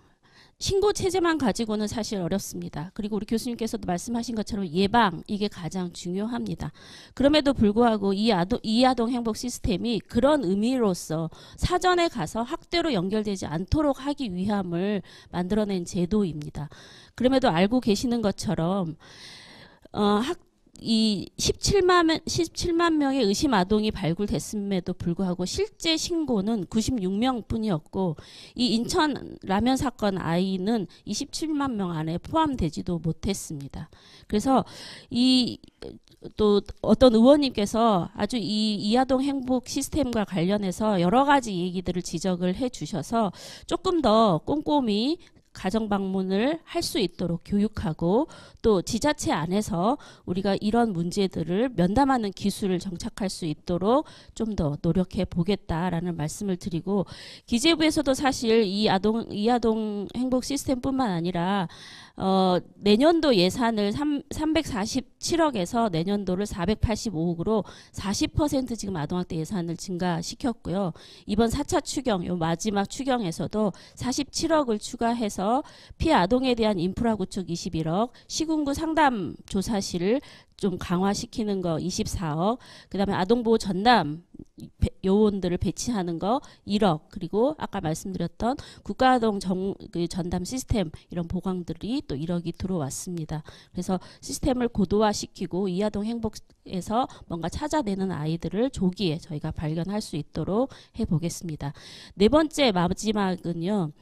신고 체제만 가지고는 사실 어렵습니다. 그리고 우리 교수님께서도 말씀하신 것처럼 예방, 이게 가장 중요합니다. 그럼에도 불구하고 이 아동 행복 시스템이 그런 의미로서 사전에 가서 학대로 연결되지 않도록 하기 위함을 만들어낸 제도입니다. 그럼에도 알고 계시는 것처럼 이 17만 명의 의심 아동이 발굴됐음에도 불구하고 실제 신고는 96명 뿐이었고, 이 인천 라면 사건 아이는 27만 명 안에 포함되지도 못했습니다. 그래서 또 어떤 의원님께서 아주 이 아동 행복 시스템과 관련해서 여러 가지 얘기들을 지적을 해 주셔서 조금 더 꼼꼼히 가정 방문을 할 수 있도록 교육하고, 또 지자체 안에서 우리가 이런 문제들을 면담하는 기술을 정착할 수 있도록 좀 더 노력해 보겠다라는 말씀을 드리고, 기재부에서도 사실 이 아동 행복 시스템뿐만 아니라 내년도 예산을 347억에서 내년도를 485억으로 40% 지금 아동학대 예산을 증가시켰고요. 이번 4차 추경, 요 마지막 추경에서도 47억을 추가해서 피해 아동에 대한 인프라 구축 21억, 시군구 상담 조사실을 좀 강화시키는 거 24억, 그다음에 아동보호 전담 요원들을 배치하는 거 1억, 그리고 아까 말씀드렸던 국가아동 전담 시스템 이런 보강들이 또 1억이 들어왔습니다. 그래서 시스템을 고도화시키고 이 아동 행복에서 뭔가 찾아내는 아이들을 조기에 저희가 발견할 수 있도록 해보겠습니다. 네 번째 마지막은요.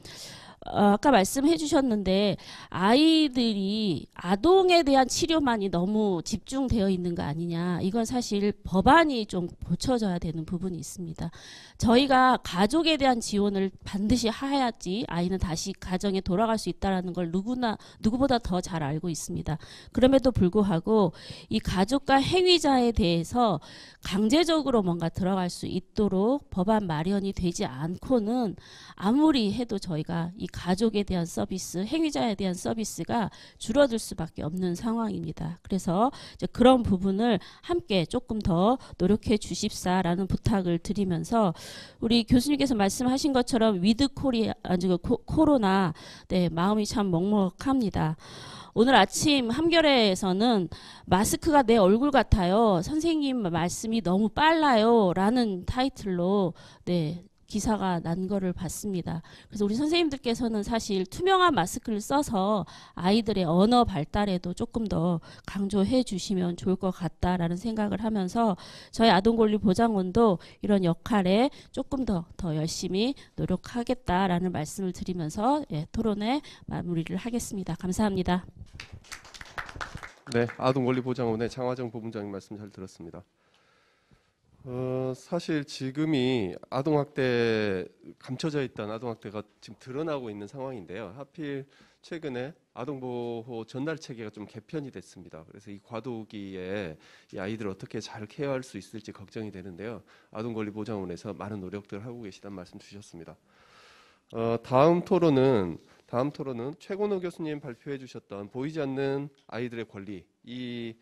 아까 말씀해 주셨는데 아이들이 아동에 대한 치료만이 너무 집중되어 있는 거 아니냐, 이건 사실 법안이 좀 고쳐져야 되는 부분이 있습니다. 저희가 가족에 대한 지원을 반드시 해야지 아이는 다시 가정에 돌아갈 수 있다는 걸 누구보다 더 잘 알고 있습니다. 그럼에도 불구하고 이 가족과 행위자에 대해서 강제적으로 뭔가 들어갈 수 있도록 법안 마련이 되지 않고는 아무리 해도 저희가 이 가족에 대한 서비스, 행위자에 대한 서비스가 줄어들 수밖에 없는 상황입니다. 그래서 이제 그런 부분을 함께 조금 더 노력해 주십사라는 부탁을 드리면서, 우리 교수님께서 말씀하신 것처럼 위드 코로나, 네, 마음이 참 먹먹합니다. 오늘 아침 한겨레에서는 마스크가 내 얼굴 같아요, 선생님 말씀이 너무 빨라요 라는 타이틀로 기사가 난 거를 봤습니다. 그래서 우리 선생님들께서는 사실 투명한 마스크를 써서 아이들의 언어 발달에도 조금 더 강조해 주시면 좋을 것 같다라는 생각을 하면서 저희 아동권리보장원도 이런 역할에 조금 더 열심히 노력하겠다라는 말씀을 드리면서 토론회 마무리를 하겠습니다. 감사합니다. 네, 아동권리보장원의 장화정 부분장님 말씀 잘 들었습니다. 사실 지금이 아동학대, 감춰져 있던 아동학대가 지금 드러나고 있는 상황인데요. 하필 최근에 아동보호 전달 체계가 좀 개편이 됐습니다. 그래서 이 과도기에 이 아이들을 어떻게 잘 케어할 수 있을지 걱정이 되는데요. 아동권리보장원에서 많은 노력들을 하고 계시다는 말씀 주셨습니다. 다음 토론은 다음 토론은 최건호 교수님 발표해 주셨던 보이지 않는 아이들의 권리 이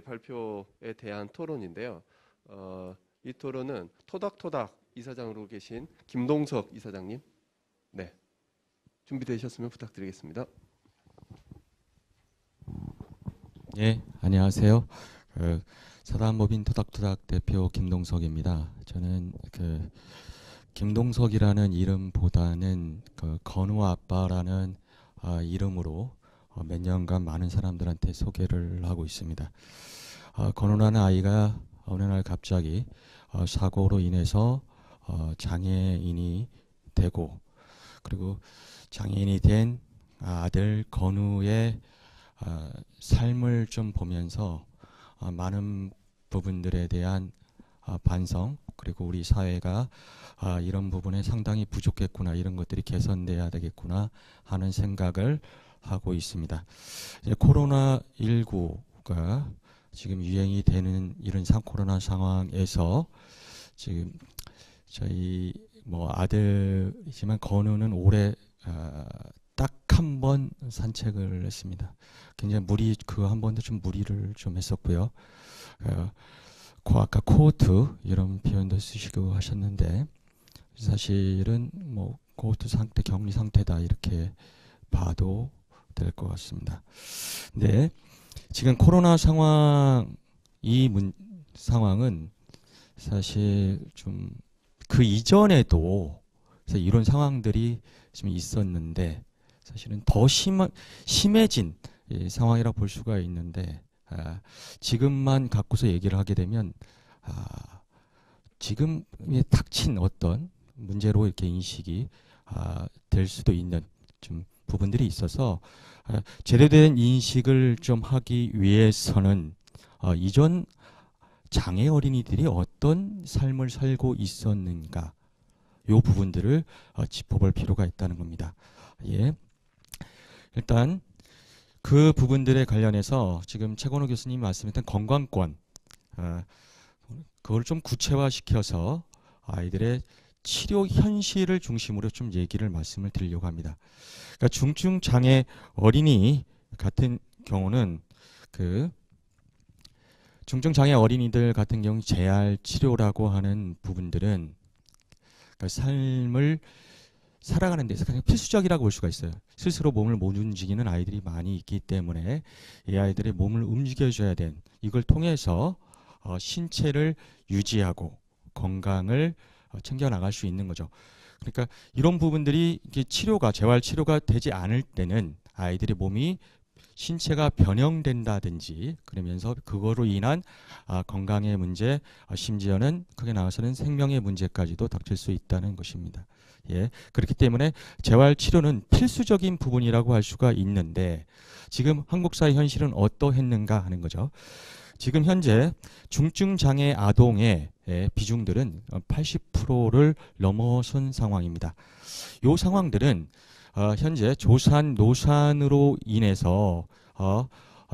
발표에 대한 토론인데요. 이 토론은 토닥토닥 이사장으로 계신 김동석 이사장님, 네, 준비되셨으면 부탁드리겠습니다. 예, 안녕하세요. 사단법인 토닥토닥 대표 김동석입니다. 저는 김동석이라는 이름보다는 건우 아빠라는 이름으로 몇 년간 많은 사람들한테 소개를 하고 있습니다. 건우라는 아이가 어느 날 갑자기 사고로 인해서 장애인이 되고, 그리고 장애인이 된 아들 건우의 삶을 좀 보면서 많은 부분들에 대한 반성, 그리고 우리 사회가 이런 부분에 상당히 부족했구나, 이런 것들이 개선돼야 되겠구나 하는 생각을 하고 있습니다. 이제 코로나19가 지금 유행이 되는 이런 코로나 상황에서 지금 저희 아들이지만 건우는 올해 딱 한 번 산책을 했습니다. 굉장히 그 한 번도 좀 무리를 좀 했었고요. 아까 코호트 이런 표현도 쓰시고 하셨는데, 사실은 코호트 상태, 격리 상태다 이렇게 봐도 될 것 같습니다. 네, 지금 코로나 상황 상황은 사실 좀 그 이전에도 이런 상황들이 좀 있었는데, 사실은 더 심해진 상황이라 볼 수가 있는데, 지금만 갖고서 얘기를 하게 되면 지금 닥친 어떤 문제로 이렇게 인식이 될 수도 있는 좀 부분들이 있어서 제대로 된 인식을 좀 하기 위해서는 이전 장애 어린이들이 어떤 삶을 살고 있었는가, 이 부분들을 짚어볼 필요가 있다는 겁니다. 예. 일단 그 부분들에 관련해서 지금 최건호 교수님이 말씀했던 건강권, 그걸 좀 구체화시켜서 아이들의 치료 현실을 중심으로 좀 말씀을 드리려고 합니다. 그러니까 중증 장애 어린이 같은 경우는 중증 장애 어린이들 같은 경우 재활 치료라고 하는 부분들은 그러니까 삶을 살아가는 데서 그냥 필수적이라고 볼 수가 있어요. 스스로 몸을 못 움직이는 아이들이 많이 있기 때문에 이 아이들의 몸을 움직여줘야 된, 이걸 통해서 신체를 유지하고 건강을 챙겨나갈 수 있는 거죠. 그러니까 이런 부분들이 재활 치료가 되지 않을 때는 아이들의 몸이 신체가 변형된다든지, 그러면서 그거로 인한 건강의 문제, 심지어는 크게 나와서는 생명의 문제까지도 닥칠 수 있다는 것입니다. 예, 그렇기 때문에 재활 치료는 필수적인 부분이라고 할 수가 있는데, 지금 한국 사회 현실은 어떠했는가 하는 거죠. 지금 현재 중증 장애 아동의 비중들은 80%를 넘어선 상황입니다. 이 상황들은 현재 조산, 노산으로 인해서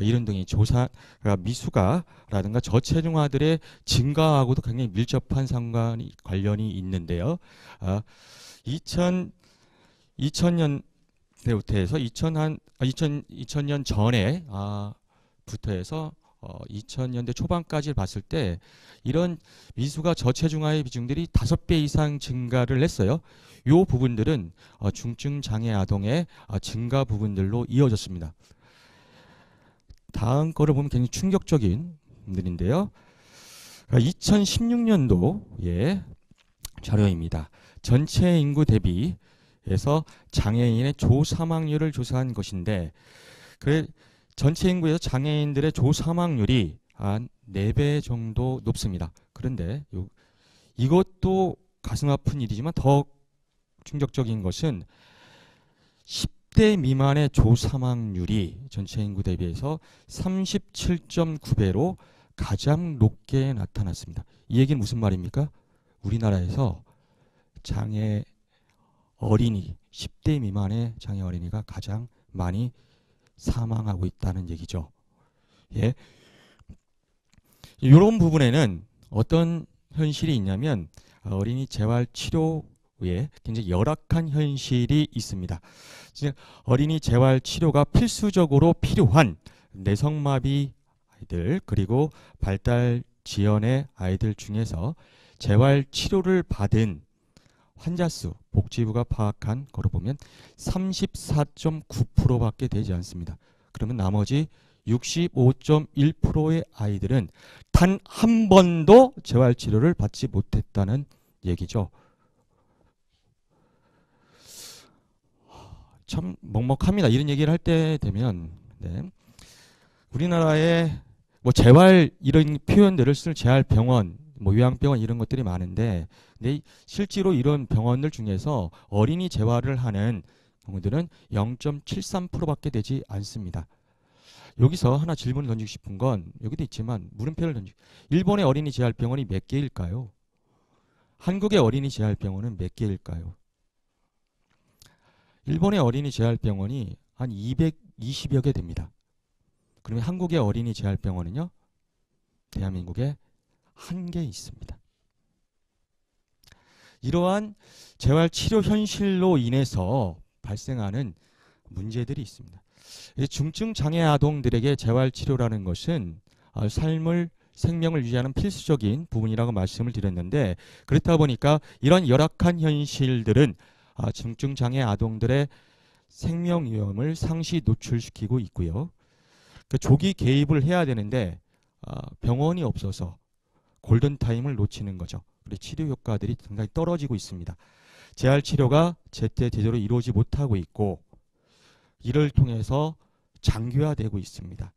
이런 등의 미숙아라든가 저체중아들의 증가하고도 굉장히 밀접한 관련이 있는데요. 2000년대부터 해서 2000년 전에 부터 해서 2000년대 초반까지 봤을 때 이런 미숙아 저체중아의 비중들이 5배 이상 증가를 했어요. 이 부분들은 중증 장애 아동의 증가 부분들로 이어졌습니다. 다음 거를 보면 굉장히 충격적인 분들인데요. 2016년도 자료입니다. 전체 인구 대비해서 장애인의 조사망률을 조사한 것인데, 전체 인구에서 장애인들의 조사망률이 한 4배 정도 높습니다. 그런데 이것도 가슴 아픈 일이지만 더 충격적인 것은 10대 미만의 조사망률이 전체 인구 대비해서 37.9배로 가장 높게 나타났습니다. 이 얘기는 무슨 말입니까? 우리나라에서 장애 어린이, 10대 미만의 장애 어린이가 가장 많이 사망하고 있다는 얘기죠. 예. 이런 부분에는 어떤 현실이 있냐면, 어린이 재활 치료 굉장히 열악한 현실이 있습니다. 즉 어린이 재활 치료가 필수적으로 필요한 내성마비 아이들 그리고 발달 지연의 아이들 중에서 재활 치료를 받은 환자 수 복지부가 파악한 거로 보면 34.9%밖에 되지 않습니다. 그러면 나머지 65.1%의 아이들은 단 한 번도 재활 치료를 받지 못했다는 얘기죠. 참 먹먹합니다. 이런 얘기를 할 때 되면 우리나라에 뭐 재활 이런 표현들을 쓸 재활병원, 뭐 요양병원 이런 것들이 많은데 근데 실제로 이런 병원들 중에서 어린이 재활을 하는 경우들은 0.73%밖에 되지 않습니다. 여기서 하나 질문을 던지고 싶은 건 여기도 있지만 물음표를 던지고 일본의 어린이 재활병원이 몇 개일까요? 한국의 어린이 재활병원은 몇 개일까요? 일본의 어린이 재활병원이 한 220여 개 됩니다. 그러면 한국의 어린이 재활병원은요? 대한민국에 한 개 있습니다. 이러한 재활치료 현실로 인해서 발생하는 문제들이 있습니다. 중증 장애 아동들에게 재활치료라는 것은 생명을 유지하는 필수적인 부분이라고 말씀을 드렸는데 그렇다 보니까 이런 열악한 현실들은 중증 장애 아동들의 생명 위험을 상시 노출시키고 있고요. 조기 개입을 해야 되는데 병원이 없어서 골든타임을 놓치는 거죠. 그래서 치료 효과들이 상당히 떨어지고 있습니다. 재활치료가 제때 제대로 이루어지지 못하고 있고 이를 통해서 장기화되고 있습니다.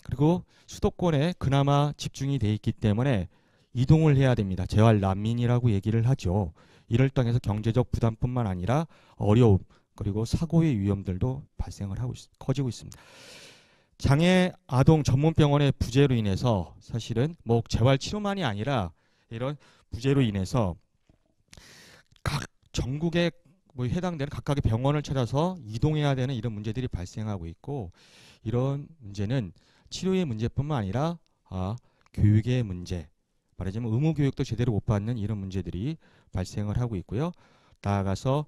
그리고 수도권에 그나마 집중이 돼 있기 때문에 이동을 해야 됩니다. 재활 난민이라고 얘기를 하죠. 이를 통해서 경제적 부담뿐만 아니라 어려움 그리고 사고의 위험들도 발생을 하고 커지고 있습니다. 장애 아동 전문병원의 부재로 인해서 사실은 뭐 재활 치료만이 아니라 이런 부재로 인해서 각 전국에 뭐 해당되는 각각의 병원을 찾아서 이동해야 되는 이런 문제들이 발생하고 있고 이런 문제는 치료의 문제뿐만 아니라 교육의 문제 말하자면 의무 교육도 제대로 못 받는 이런 문제들이 발생을 하고 있고요. 나아가서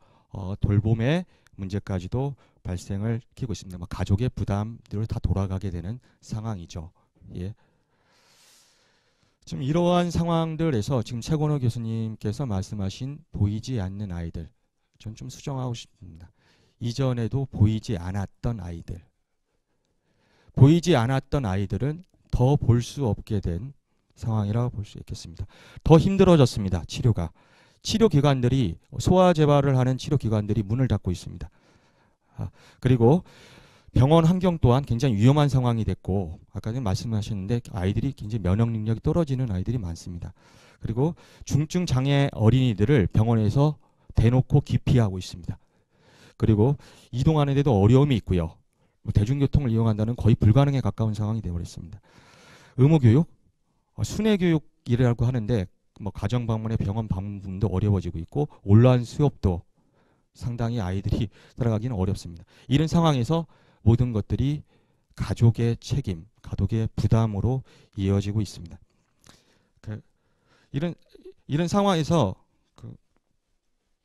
돌봄의 문제까지도 발생을 시키고 있습니다. 가족의 부담으로 다 돌아가게 되는 상황이죠. 예. 지금 이러한 상황들에서 지금 최건호 교수님께서 말씀하신 보이지 않는 아이들, 전 좀 수정하고 싶습니다. 이전에도 보이지 않았던 아이들, 보이지 않았던 아이들은 더 볼 수 없게 된 상황이라고 볼 수 있겠습니다. 더 힘들어졌습니다. 치료가. 치료기관들이 소아재활을 하는 치료기관들이 문을 닫고 있습니다. 그리고 병원 환경 또한 굉장히 위험한 상황이 됐고 아까 말씀하셨는데 아이들이 굉장히 면역 능력이 떨어지는 아이들이 많습니다. 그리고 중증 장애 어린이들을 병원에서 대놓고 기피하고 있습니다. 그리고 이동하는 데도 어려움이 있고요. 대중교통을 이용한다는 거의 불가능에 가까운 상황이 되어버렸습니다. 의무교육, 순회교육이라고 하는데 가정 방문에 병원 방문도 어려워지고 있고 온라인 수업도 상당히 아이들이 따라가기는 어렵습니다. 이런 상황에서 모든 것들이 가족의 책임, 가족의 부담으로 이어지고 있습니다. 이런 상황에서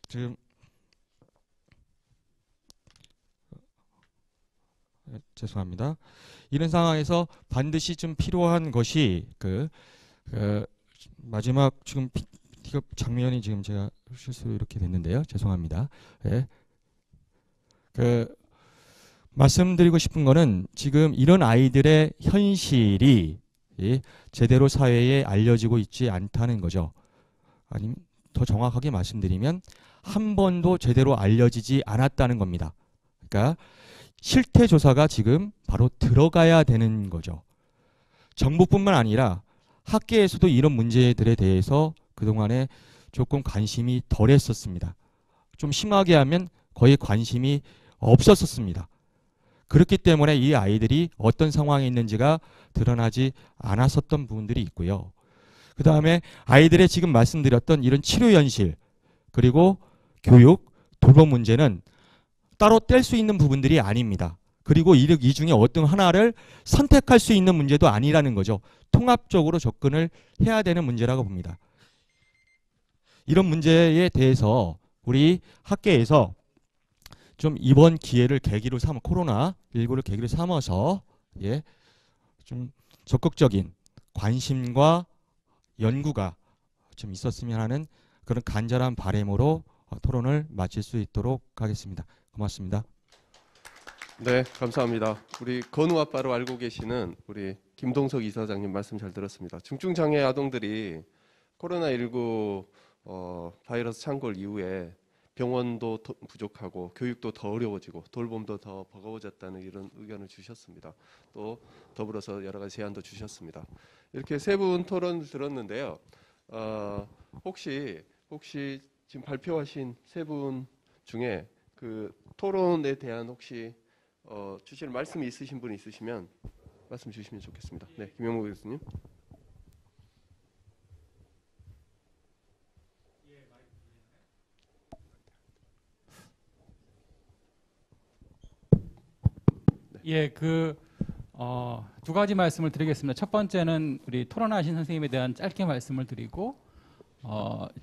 지금 죄송합니다. 이런 상황에서 반드시 좀 필요한 것이 마지막 지금 장면이 지금 제가 실수로 이렇게 됐는데요. 죄송합니다. 예. 말씀드리고 싶은 거는 지금 이런 아이들의 현실이 제대로 사회에 알려지고 있지 않다는 거죠. 아니면 더 정확하게 말씀드리면 한 번도 제대로 알려지지 않았다는 겁니다. 그러니까 실태 조사가 지금 바로 들어가야 되는 거죠. 정부뿐만 아니라 학계에서도 이런 문제들에 대해서 그동안에 조금 관심이 덜했었습니다. 좀 심하게 하면 거의 관심이 없었습니다. 그렇기 때문에 이 아이들이 어떤 상황에 있는지가 드러나지 않았었던 부분들이 있고요. 그 다음에 아이들의 지금 말씀드렸던 이런 치료 현실 그리고 교육, 돌봄 문제는 따로 뗄 수 있는 부분들이 아닙니다. 그리고 이 중에 어떤 하나를 선택할 수 있는 문제도 아니라는 거죠. 통합적으로 접근을 해야 되는 문제라고 봅니다. 이런 문제에 대해서 우리 학계에서 좀 이번 기회를 계기로 삼아 코로나19를 계기로 삼아서 예, 좀 적극적인 관심과 연구가 좀 있었으면 하는 그런 간절한 바람으로 토론을 마칠 수 있도록 하겠습니다. 고맙습니다. 네, 감사합니다. 우리 건우 아빠로 알고 계시는 우리 김동석 이사장님 말씀 잘 들었습니다. 중증장애 아동들이 코로나19 바이러스 창궐 이후에 병원도 부족하고 교육도 더 어려워지고 돌봄도 더 버거워졌다는 이런 의견을 주셨습니다. 또 더불어서 여러 가지 제안도 주셨습니다. 이렇게 세 분 토론을 들었는데요. 혹시 지금 발표하신 세 분 중에 그 토론에 대한 혹시 주실 말씀이 있으신 분이 있으시면 말씀 주시면 좋겠습니다. 네, 김영무 교수님. 예, 두 가지 말씀을 드리겠습니다. 첫 번째는 우리 토론하신 선생님에 대한 짧게 말씀을 드리고,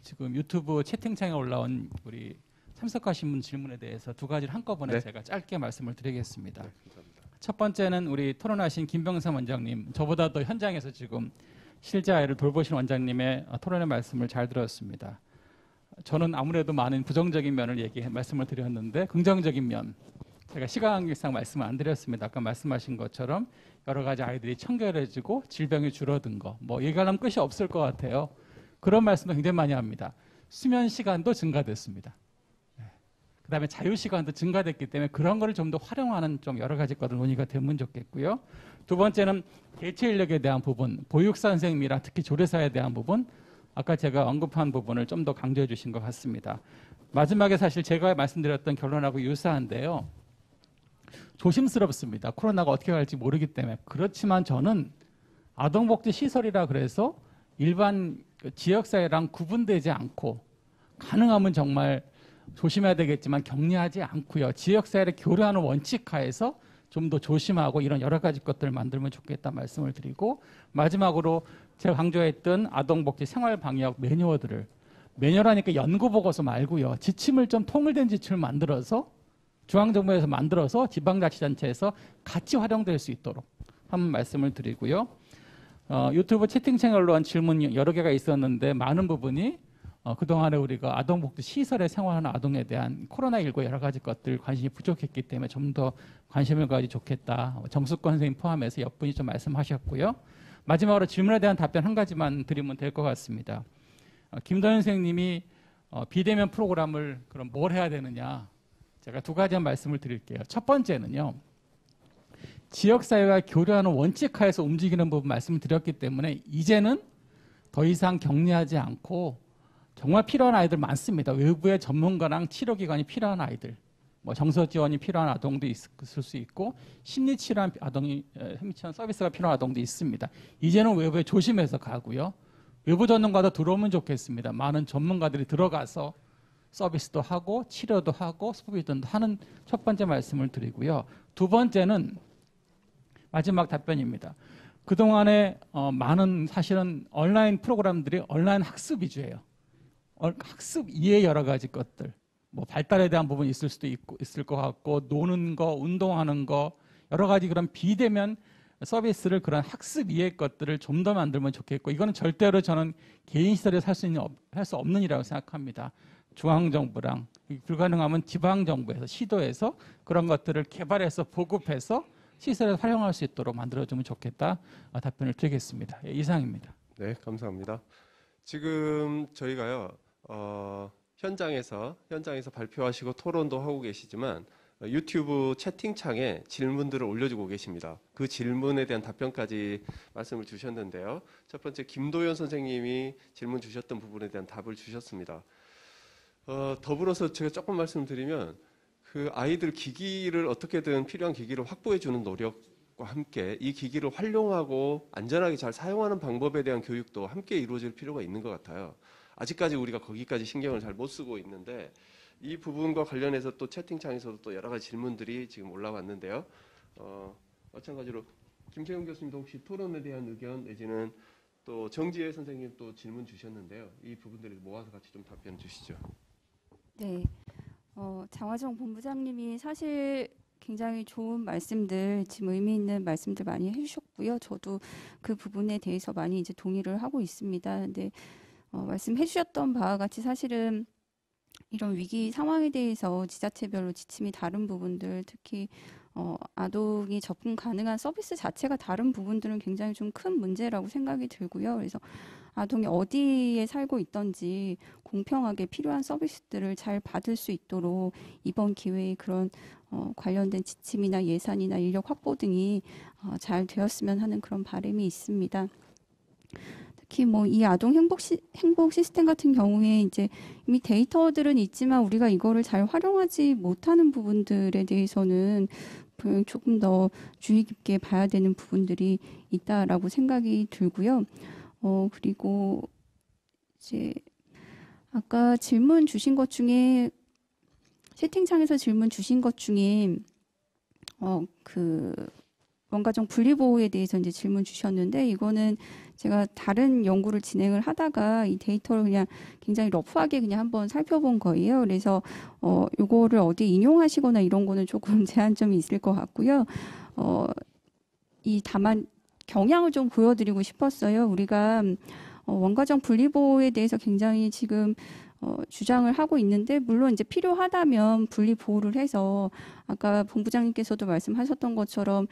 지금 유튜브 채팅창에 올라온 우리 참석하신 분 질문에 대해서 두 가지를 한꺼번에 네. 제가 짧게 말씀을 드리겠습니다. 네, 감사합니다. 첫 번째는 우리 토론하신 김병삼 원장님, 저보다 더 현장에서 지금 실제 아이를 돌보신 원장님의 토론의 말씀을 잘 들었습니다. 저는 아무래도 많은 부정적인 면을 말씀을 드렸는데 긍정적인 면, 제가 시간 관계상 말씀을 안 드렸습니다. 아까 말씀하신 것처럼 여러 가지 아이들이 청결해지고 질병이 줄어든 거, 뭐 얘기하려면 끝이 없을 것 같아요. 그런 말씀도 굉장히 많이 합니다. 수면 시간도 증가됐습니다. 그다음에 자유 시간도 증가됐기 때문에 그런 거를 좀 더 활용하는 좀 여러 가지 것들 논의가 되면 좋겠고요. 두 번째는 대체 인력에 대한 부분, 보육사 선생님이랑 특히 조례사에 대한 부분, 아까 제가 언급한 부분을 좀 더 강조해 주신 것 같습니다. 마지막에 사실 제가 말씀드렸던 결론하고 유사한데요. 조심스럽습니다. 코로나가 어떻게 갈지 모르기 때문에. 그렇지만 저는 아동복지 시설이라 그래서 일반 지역사회랑 구분되지 않고 가능하면 정말 조심해야 되겠지만 격리하지 않고요. 지역사회를 교류하는 원칙 하에서 좀 더 조심하고 이런 여러 가지 것들을 만들면 좋겠다 말씀을 드리고, 마지막으로 제가 강조했던 아동복지 생활방역 매뉴얼들을, 매뉴얼하니까 연구보고서 말고요. 지침을 좀 통일된 지침을 만들어서 중앙정부에서 만들어서 지방자치단체에서 같이 활용될 수 있도록 한번 말씀을 드리고요. 유튜브 채팅창에 올라온 질문 여러 개가 있었는데 많은 부분이 그동안에 우리가 아동복지 시설에 생활하는 아동에 대한 코로나19 여러 가지 것들 관심이 부족했기 때문에 좀 더 관심을 가지 좋겠다. 정수권 선생님 포함해서 몇 분이 좀 말씀하셨고요. 마지막으로 질문에 대한 답변 한 가지만 드리면 될 것 같습니다. 김도현 선생님이 비대면 프로그램을 그럼 뭘 해야 되느냐. 제가 두 가지 말씀을 드릴게요. 첫 번째는요. 지역사회와 교류하는 원칙 하에서 움직이는 부분 말씀을 드렸기 때문에 이제는 더 이상 격리하지 않고 정말 필요한 아이들 많습니다. 외부의 전문가랑 치료기관이 필요한 아이들, 뭐 정서 지원이 필요한 아동도 있을 수 있고 심리치료한 심리치료한 서비스가 필요한 아동도 있습니다. 이제는 외부에 조심해서 가고요. 외부 전문가도 들어오면 좋겠습니다. 많은 전문가들이 들어가서 서비스도 하고 치료도 하고 소비도 하는 첫 번째 말씀을 드리고요. 두 번째는 마지막 답변입니다. 그동안에 많은 사실은 온라인 프로그램들이 온라인 학습 위주예요. 학습 이외의 여러 가지 것들, 뭐 발달에 대한 부분이 있을 수도 있을 것 같고, 노는 거, 운동하는 거, 여러 가지 그런 비대면 서비스를 그런 학습 이외의 것들을 좀 더 만들면 좋겠고, 이거는 절대로 저는 개인 시설에서 할 수 없는 일이라고 생각합니다. 중앙정부랑 불가능하면 지방정부에서 시도해서 그런 것들을 개발해서 보급해서 시설에서 활용할 수 있도록 만들어주면 좋겠다 답변을 드리겠습니다. 예, 이상입니다. 네, 감사합니다. 지금 저희가요 현장에서 발표하시고 토론도 하고 계시지만 유튜브 채팅창에 질문들을 올려주고 계십니다. 그 질문에 대한 답변까지 말씀을 주셨는데요. 첫 번째 김도현 선생님이 질문 주셨던 부분에 대한 답을 주셨습니다. 더불어서 제가 조금 말씀드리면 그 아이들 기기를 어떻게든 필요한 기기를 확보해 주는 노력과 함께 이 기기를 활용하고 안전하게 잘 사용하는 방법에 대한 교육도 함께 이루어질 필요가 있는 것 같아요. 아직까지 우리가 거기까지 신경을 잘 못 쓰고 있는데 이 부분과 관련해서 또 채팅창에서도 또 여러 가지 질문들이 지금 올라왔는데요. 마찬가지로 김세용 교수님도 혹시 토론에 대한 의견 내지는 또 정지혜 선생님 또 질문 주셨는데요. 이 부분들을 모아서 같이 좀 답변 주시죠. 네, 장화정 본부장님이 사실 굉장히 좋은 말씀들, 지금 의미 있는 말씀들 많이 해주셨고요. 저도 그 부분에 대해서 많이 이제 동의를 하고 있습니다. 근데 말씀해주셨던 바와 같이 사실은 이런 위기 상황에 대해서 지자체별로 지침이 다른 부분들, 특히 아동이 접근 가능한 서비스 자체가 다른 부분들은 굉장히 좀 큰 문제라고 생각이 들고요. 그래서 아동이 어디에 살고 있던지 공평하게 필요한 서비스들을 잘 받을 수 있도록 이번 기회에 그런 관련된 지침이나 예산이나 인력 확보 등이 잘 되었으면 하는 그런 바람이 있습니다. 특히 뭐 이 아동 행복 시스템 같은 경우에 이제 이미 데이터들은 있지만 우리가 이거를 잘 활용하지 못하는 부분들에 대해서는 조금 더 주의 깊게 봐야 되는 부분들이 있다라고 생각이 들고요. 그리고 이제 아까 질문 주신 것 중에 채팅창에서 질문 주신 것 중에 그 원가정 분리보호에 대해서 이제 질문 주셨는데 이거는 제가 다른 연구를 진행을 하다가 이 데이터를 그냥 굉장히 러프하게 그냥 한번 살펴본 거예요. 그래서 요거를 어디 인용하시거나 이런 거는 조금 제한점이 있을 것 같고요. 다만 경향을 좀 보여드리고 싶었어요. 우리가 원가정 분리보호에 대해서 굉장히 지금 주장을 하고 있는데 물론 이제 필요하다면 분리 보호를 해서 아까 본부장님께서도 말씀하셨던 것처럼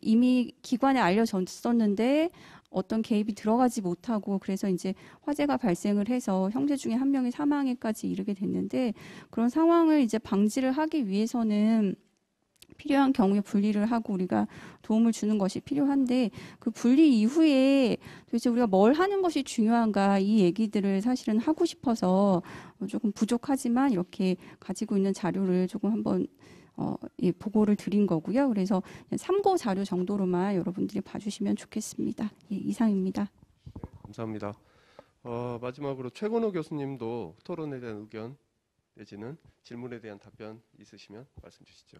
이미 기관에 알려졌었는데 어떤 개입이 들어가지 못하고 그래서 이제 화재가 발생을 해서 형제 중에 한 명이 사망에까지 이르게 됐는데 그런 상황을 이제 방지를 하기 위해서는 필요한 경우에 분리를 하고 우리가 도움을 주는 것이 필요한데 그 분리 이후에 도대체 우리가 뭘 하는 것이 중요한가 이 얘기들을 사실은 하고 싶어서 조금 부족하지만 이렇게 가지고 있는 자료를 조금 한번 보고를 드린 거고요. 그래서 참고 자료 정도로만 여러분들이 봐주시면 좋겠습니다. 예, 이상입니다. 감사합니다. 마지막으로 최건호 교수님도 토론에 대한 의견 내지는 질문에 대한 답변 있으시면 말씀 주시죠.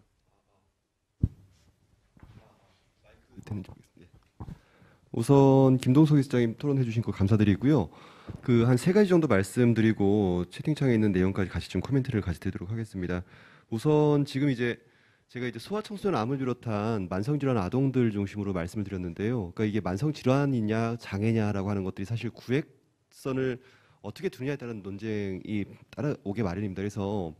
우선 김동석 실장님 토론해 주신 거 감사드리고요. 그 한 3가지 정도 말씀드리고 채팅창에 있는 내용까지 같이 좀 코멘트를 같이 드리도록 하겠습니다. 우선 지금 이제 제가 이제 소아청소년 암을 비롯한 만성질환 아동들 중심으로 말씀을 드렸는데요. 그러니까 이게 만성질환이냐 장애냐라고 하는 것들이 사실 구획선을 어떻게 두느냐에 따른 논쟁이 따라오게 마련입니다. 그래서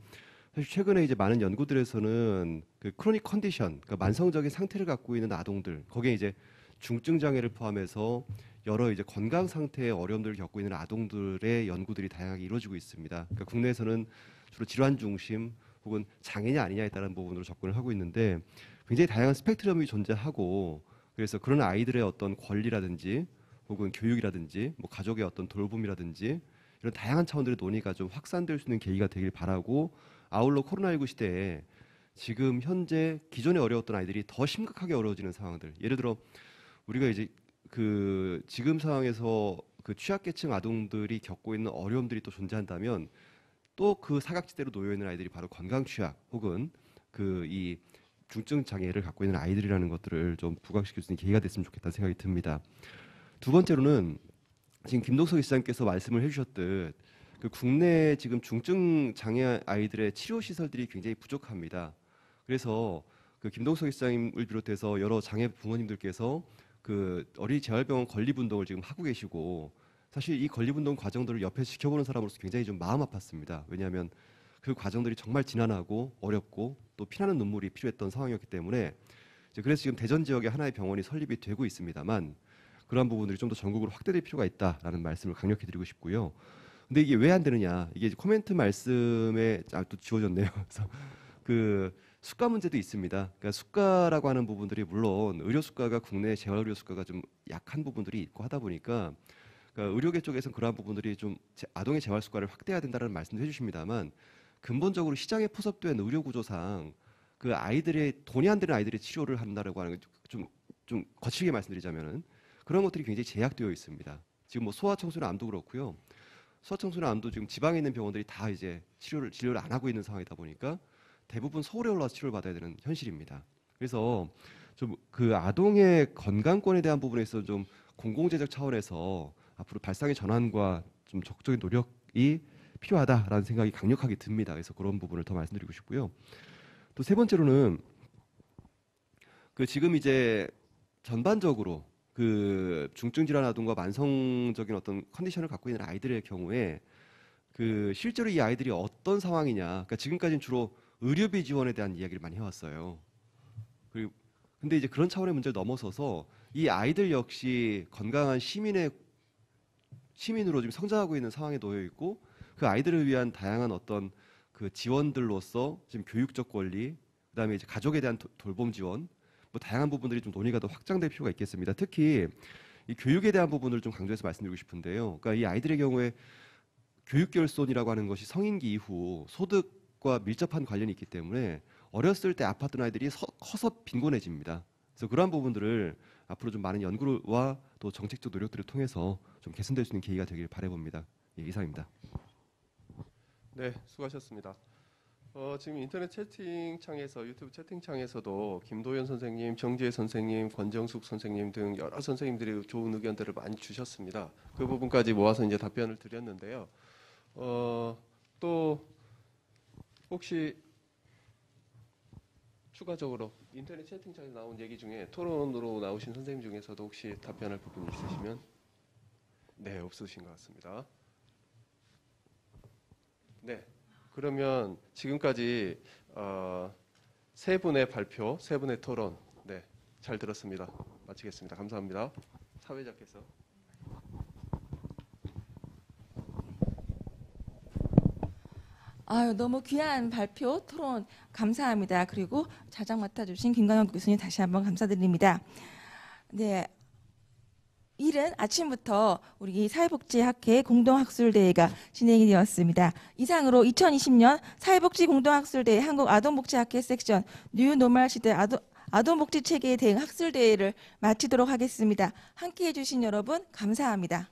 사실 최근에 이제 많은 연구들에서는 그 크로닉 컨디션, 그러니까 만성적인 상태를 갖고 있는 아동들, 거기에 이제 중증 장애를 포함해서 여러 이제 건강 상태의 어려움들을 겪고 있는 아동들의 연구들이 다양하게 이루어지고 있습니다. 그러니까 국내에서는 주로 질환 중심 혹은 장애냐 아니냐에 따른 부분으로 접근을 하고 있는데 굉장히 다양한 스펙트럼이 존재하고 그래서 그런 아이들의 어떤 권리라든지 혹은 교육이라든지 뭐 가족의 어떤 돌봄이라든지 이런 다양한 차원들의 논의가 좀 확산될 수 있는 계기가 되길 바라고 아울러 코로나19 시대에 지금 현재 기존에 어려웠던 아이들이 더 심각하게 어려워지는 상황들 예를 들어 우리가 이제 그 지금 상황에서 그 취약계층 아동들이 겪고 있는 어려움들이 또 존재한다면 또 그 사각지대로 놓여 있는 아이들이 바로 건강 취약 혹은 그 이 중증 장애를 갖고 있는 아이들이라는 것들을 좀 부각시킬 수 있는 계기가 됐으면 좋겠다는 생각이 듭니다. 두 번째로는 지금 김동석 시장께서 말씀을 해주셨듯 그 국내 지금 중증 장애 아이들의 치료 시설들이 굉장히 부족합니다. 그래서 그 김동석 시장님을 비롯해서 여러 장애 부모님들께서 그 어린이 재활병원 건립운동을 지금 하고 계시고 사실 이 건립운동 과정들을 옆에서 지켜보는 사람으로서 굉장히 좀 마음 아팠습니다. 왜냐하면 그 과정들이 정말 지난하고 어렵고 또 피나는 눈물이 필요했던 상황이었기 때문에 그래서 지금 대전 지역에 하나의 병원이 설립이 되고 있습니다만 그러한 부분들이 좀 더 전국으로 확대될 필요가 있다라는 말씀을 강력히 드리고 싶고요. 근데 이게 왜 안 되느냐? 이게 코멘트 말씀에 또 지워졌네요. 그래서 그 수가 문제도 있습니다. 그러니까 수가라고 하는 부분들이 물론 의료 수가가 국내 재활 의료 수가가 좀 약한 부분들이 있고 하다 보니까 그러니까 의료계 쪽에서는 그러한 부분들이 좀 아동의 재활 수가를 확대해야 된다는 말씀도 해주십니다만 근본적으로 시장에 포섭된 의료 구조상 그 아이들의 돈이 안 되는 아이들의 치료를 한다라고 하는 좀 거칠게 말씀드리자면은 그런 것들이 굉장히 제약되어 있습니다. 지금 뭐 소아청소년 암도 그렇고요. 소아청소년 암도 지금 지방에 있는 병원들이 다 이제 진료를 안 하고 있는 상황이다 보니까 대부분 서울에 올라와서 치료를 받아야 되는 현실입니다. 그래서 좀 그 아동의 건강권에 대한 부분에 있어서 좀 공공재적 차원에서 앞으로 발상의 전환과 좀 적극적인 노력이 필요하다라는 생각이 강력하게 듭니다. 그래서 그런 부분을 더 말씀드리고 싶고요. 또 세 번째로는 그 지금 이제 전반적으로 그 중증 질환 아동과 만성적인 어떤 컨디션을 갖고 있는 아이들의 경우에 그 실제로 이 아이들이 어떤 상황이냐, 그러니까 지금까지는 주로 의료비 지원에 대한 이야기를 많이 해왔어요. 그리고 근데 이제 그런 차원의 문제를 넘어서서 이 아이들 역시 건강한 시민으로 지금 성장하고 있는 상황에 놓여 있고, 그 아이들을 위한 다양한 어떤 그 지원들로서 지금 교육적 권리, 그다음에 이제 가족에 대한 돌봄 지원, 뭐 다양한 부분들이 좀 논의가 더 확장될 필요가 있겠습니다. 특히 이 교육에 대한 부분을 좀 강조해서 말씀드리고 싶은데요. 그러니까 이 아이들의 경우에 교육결손이라고 하는 것이 성인기 이후 소득과 밀접한 관련이 있기 때문에 어렸을 때 아팠던 아이들이 커서 빈곤해집니다. 그래서 그러한 부분들을 앞으로 좀 많은 연구와 또 정책적 노력들을 통해서 좀 개선될 수 있는 계기가 되길 바라봅니다. 예, 이상입니다. 네, 수고하셨습니다. 지금 인터넷 채팅창에서, 유튜브 채팅창에서도 김도현 선생님, 정지혜 선생님, 권정숙 선생님 등 여러 선생님들이 좋은 의견들을 많이 주셨습니다. 그 부분까지 모아서 이제 답변을 드렸는데요. 또 혹시 추가적으로 인터넷 채팅창에 나온 얘기 중에 토론으로 나오신 선생님 중에서도 혹시 답변할 부분이 있으시면? 네, 없으신 것 같습니다. 네, 그러면 지금까지 세 분의 발표, 세 분의 토론, 네, 잘 들었습니다. 마치겠습니다. 감사합니다. 사회자께서. 아유, 너무 귀한 발표, 토론 감사합니다. 그리고 자장 맡아주신 김광현 교수님 다시 한번 감사드립니다. 네, 이른 아침부터 우리 사회복지학회 공동학술대회가 진행이 되었습니다. 이상으로 2020년 사회복지 공동학술대회 한국아동복지학회 섹션 뉴노멀 시대 아동복지 체계에 대응 학술대회를 마치도록 하겠습니다. 함께해 주신 여러분 감사합니다.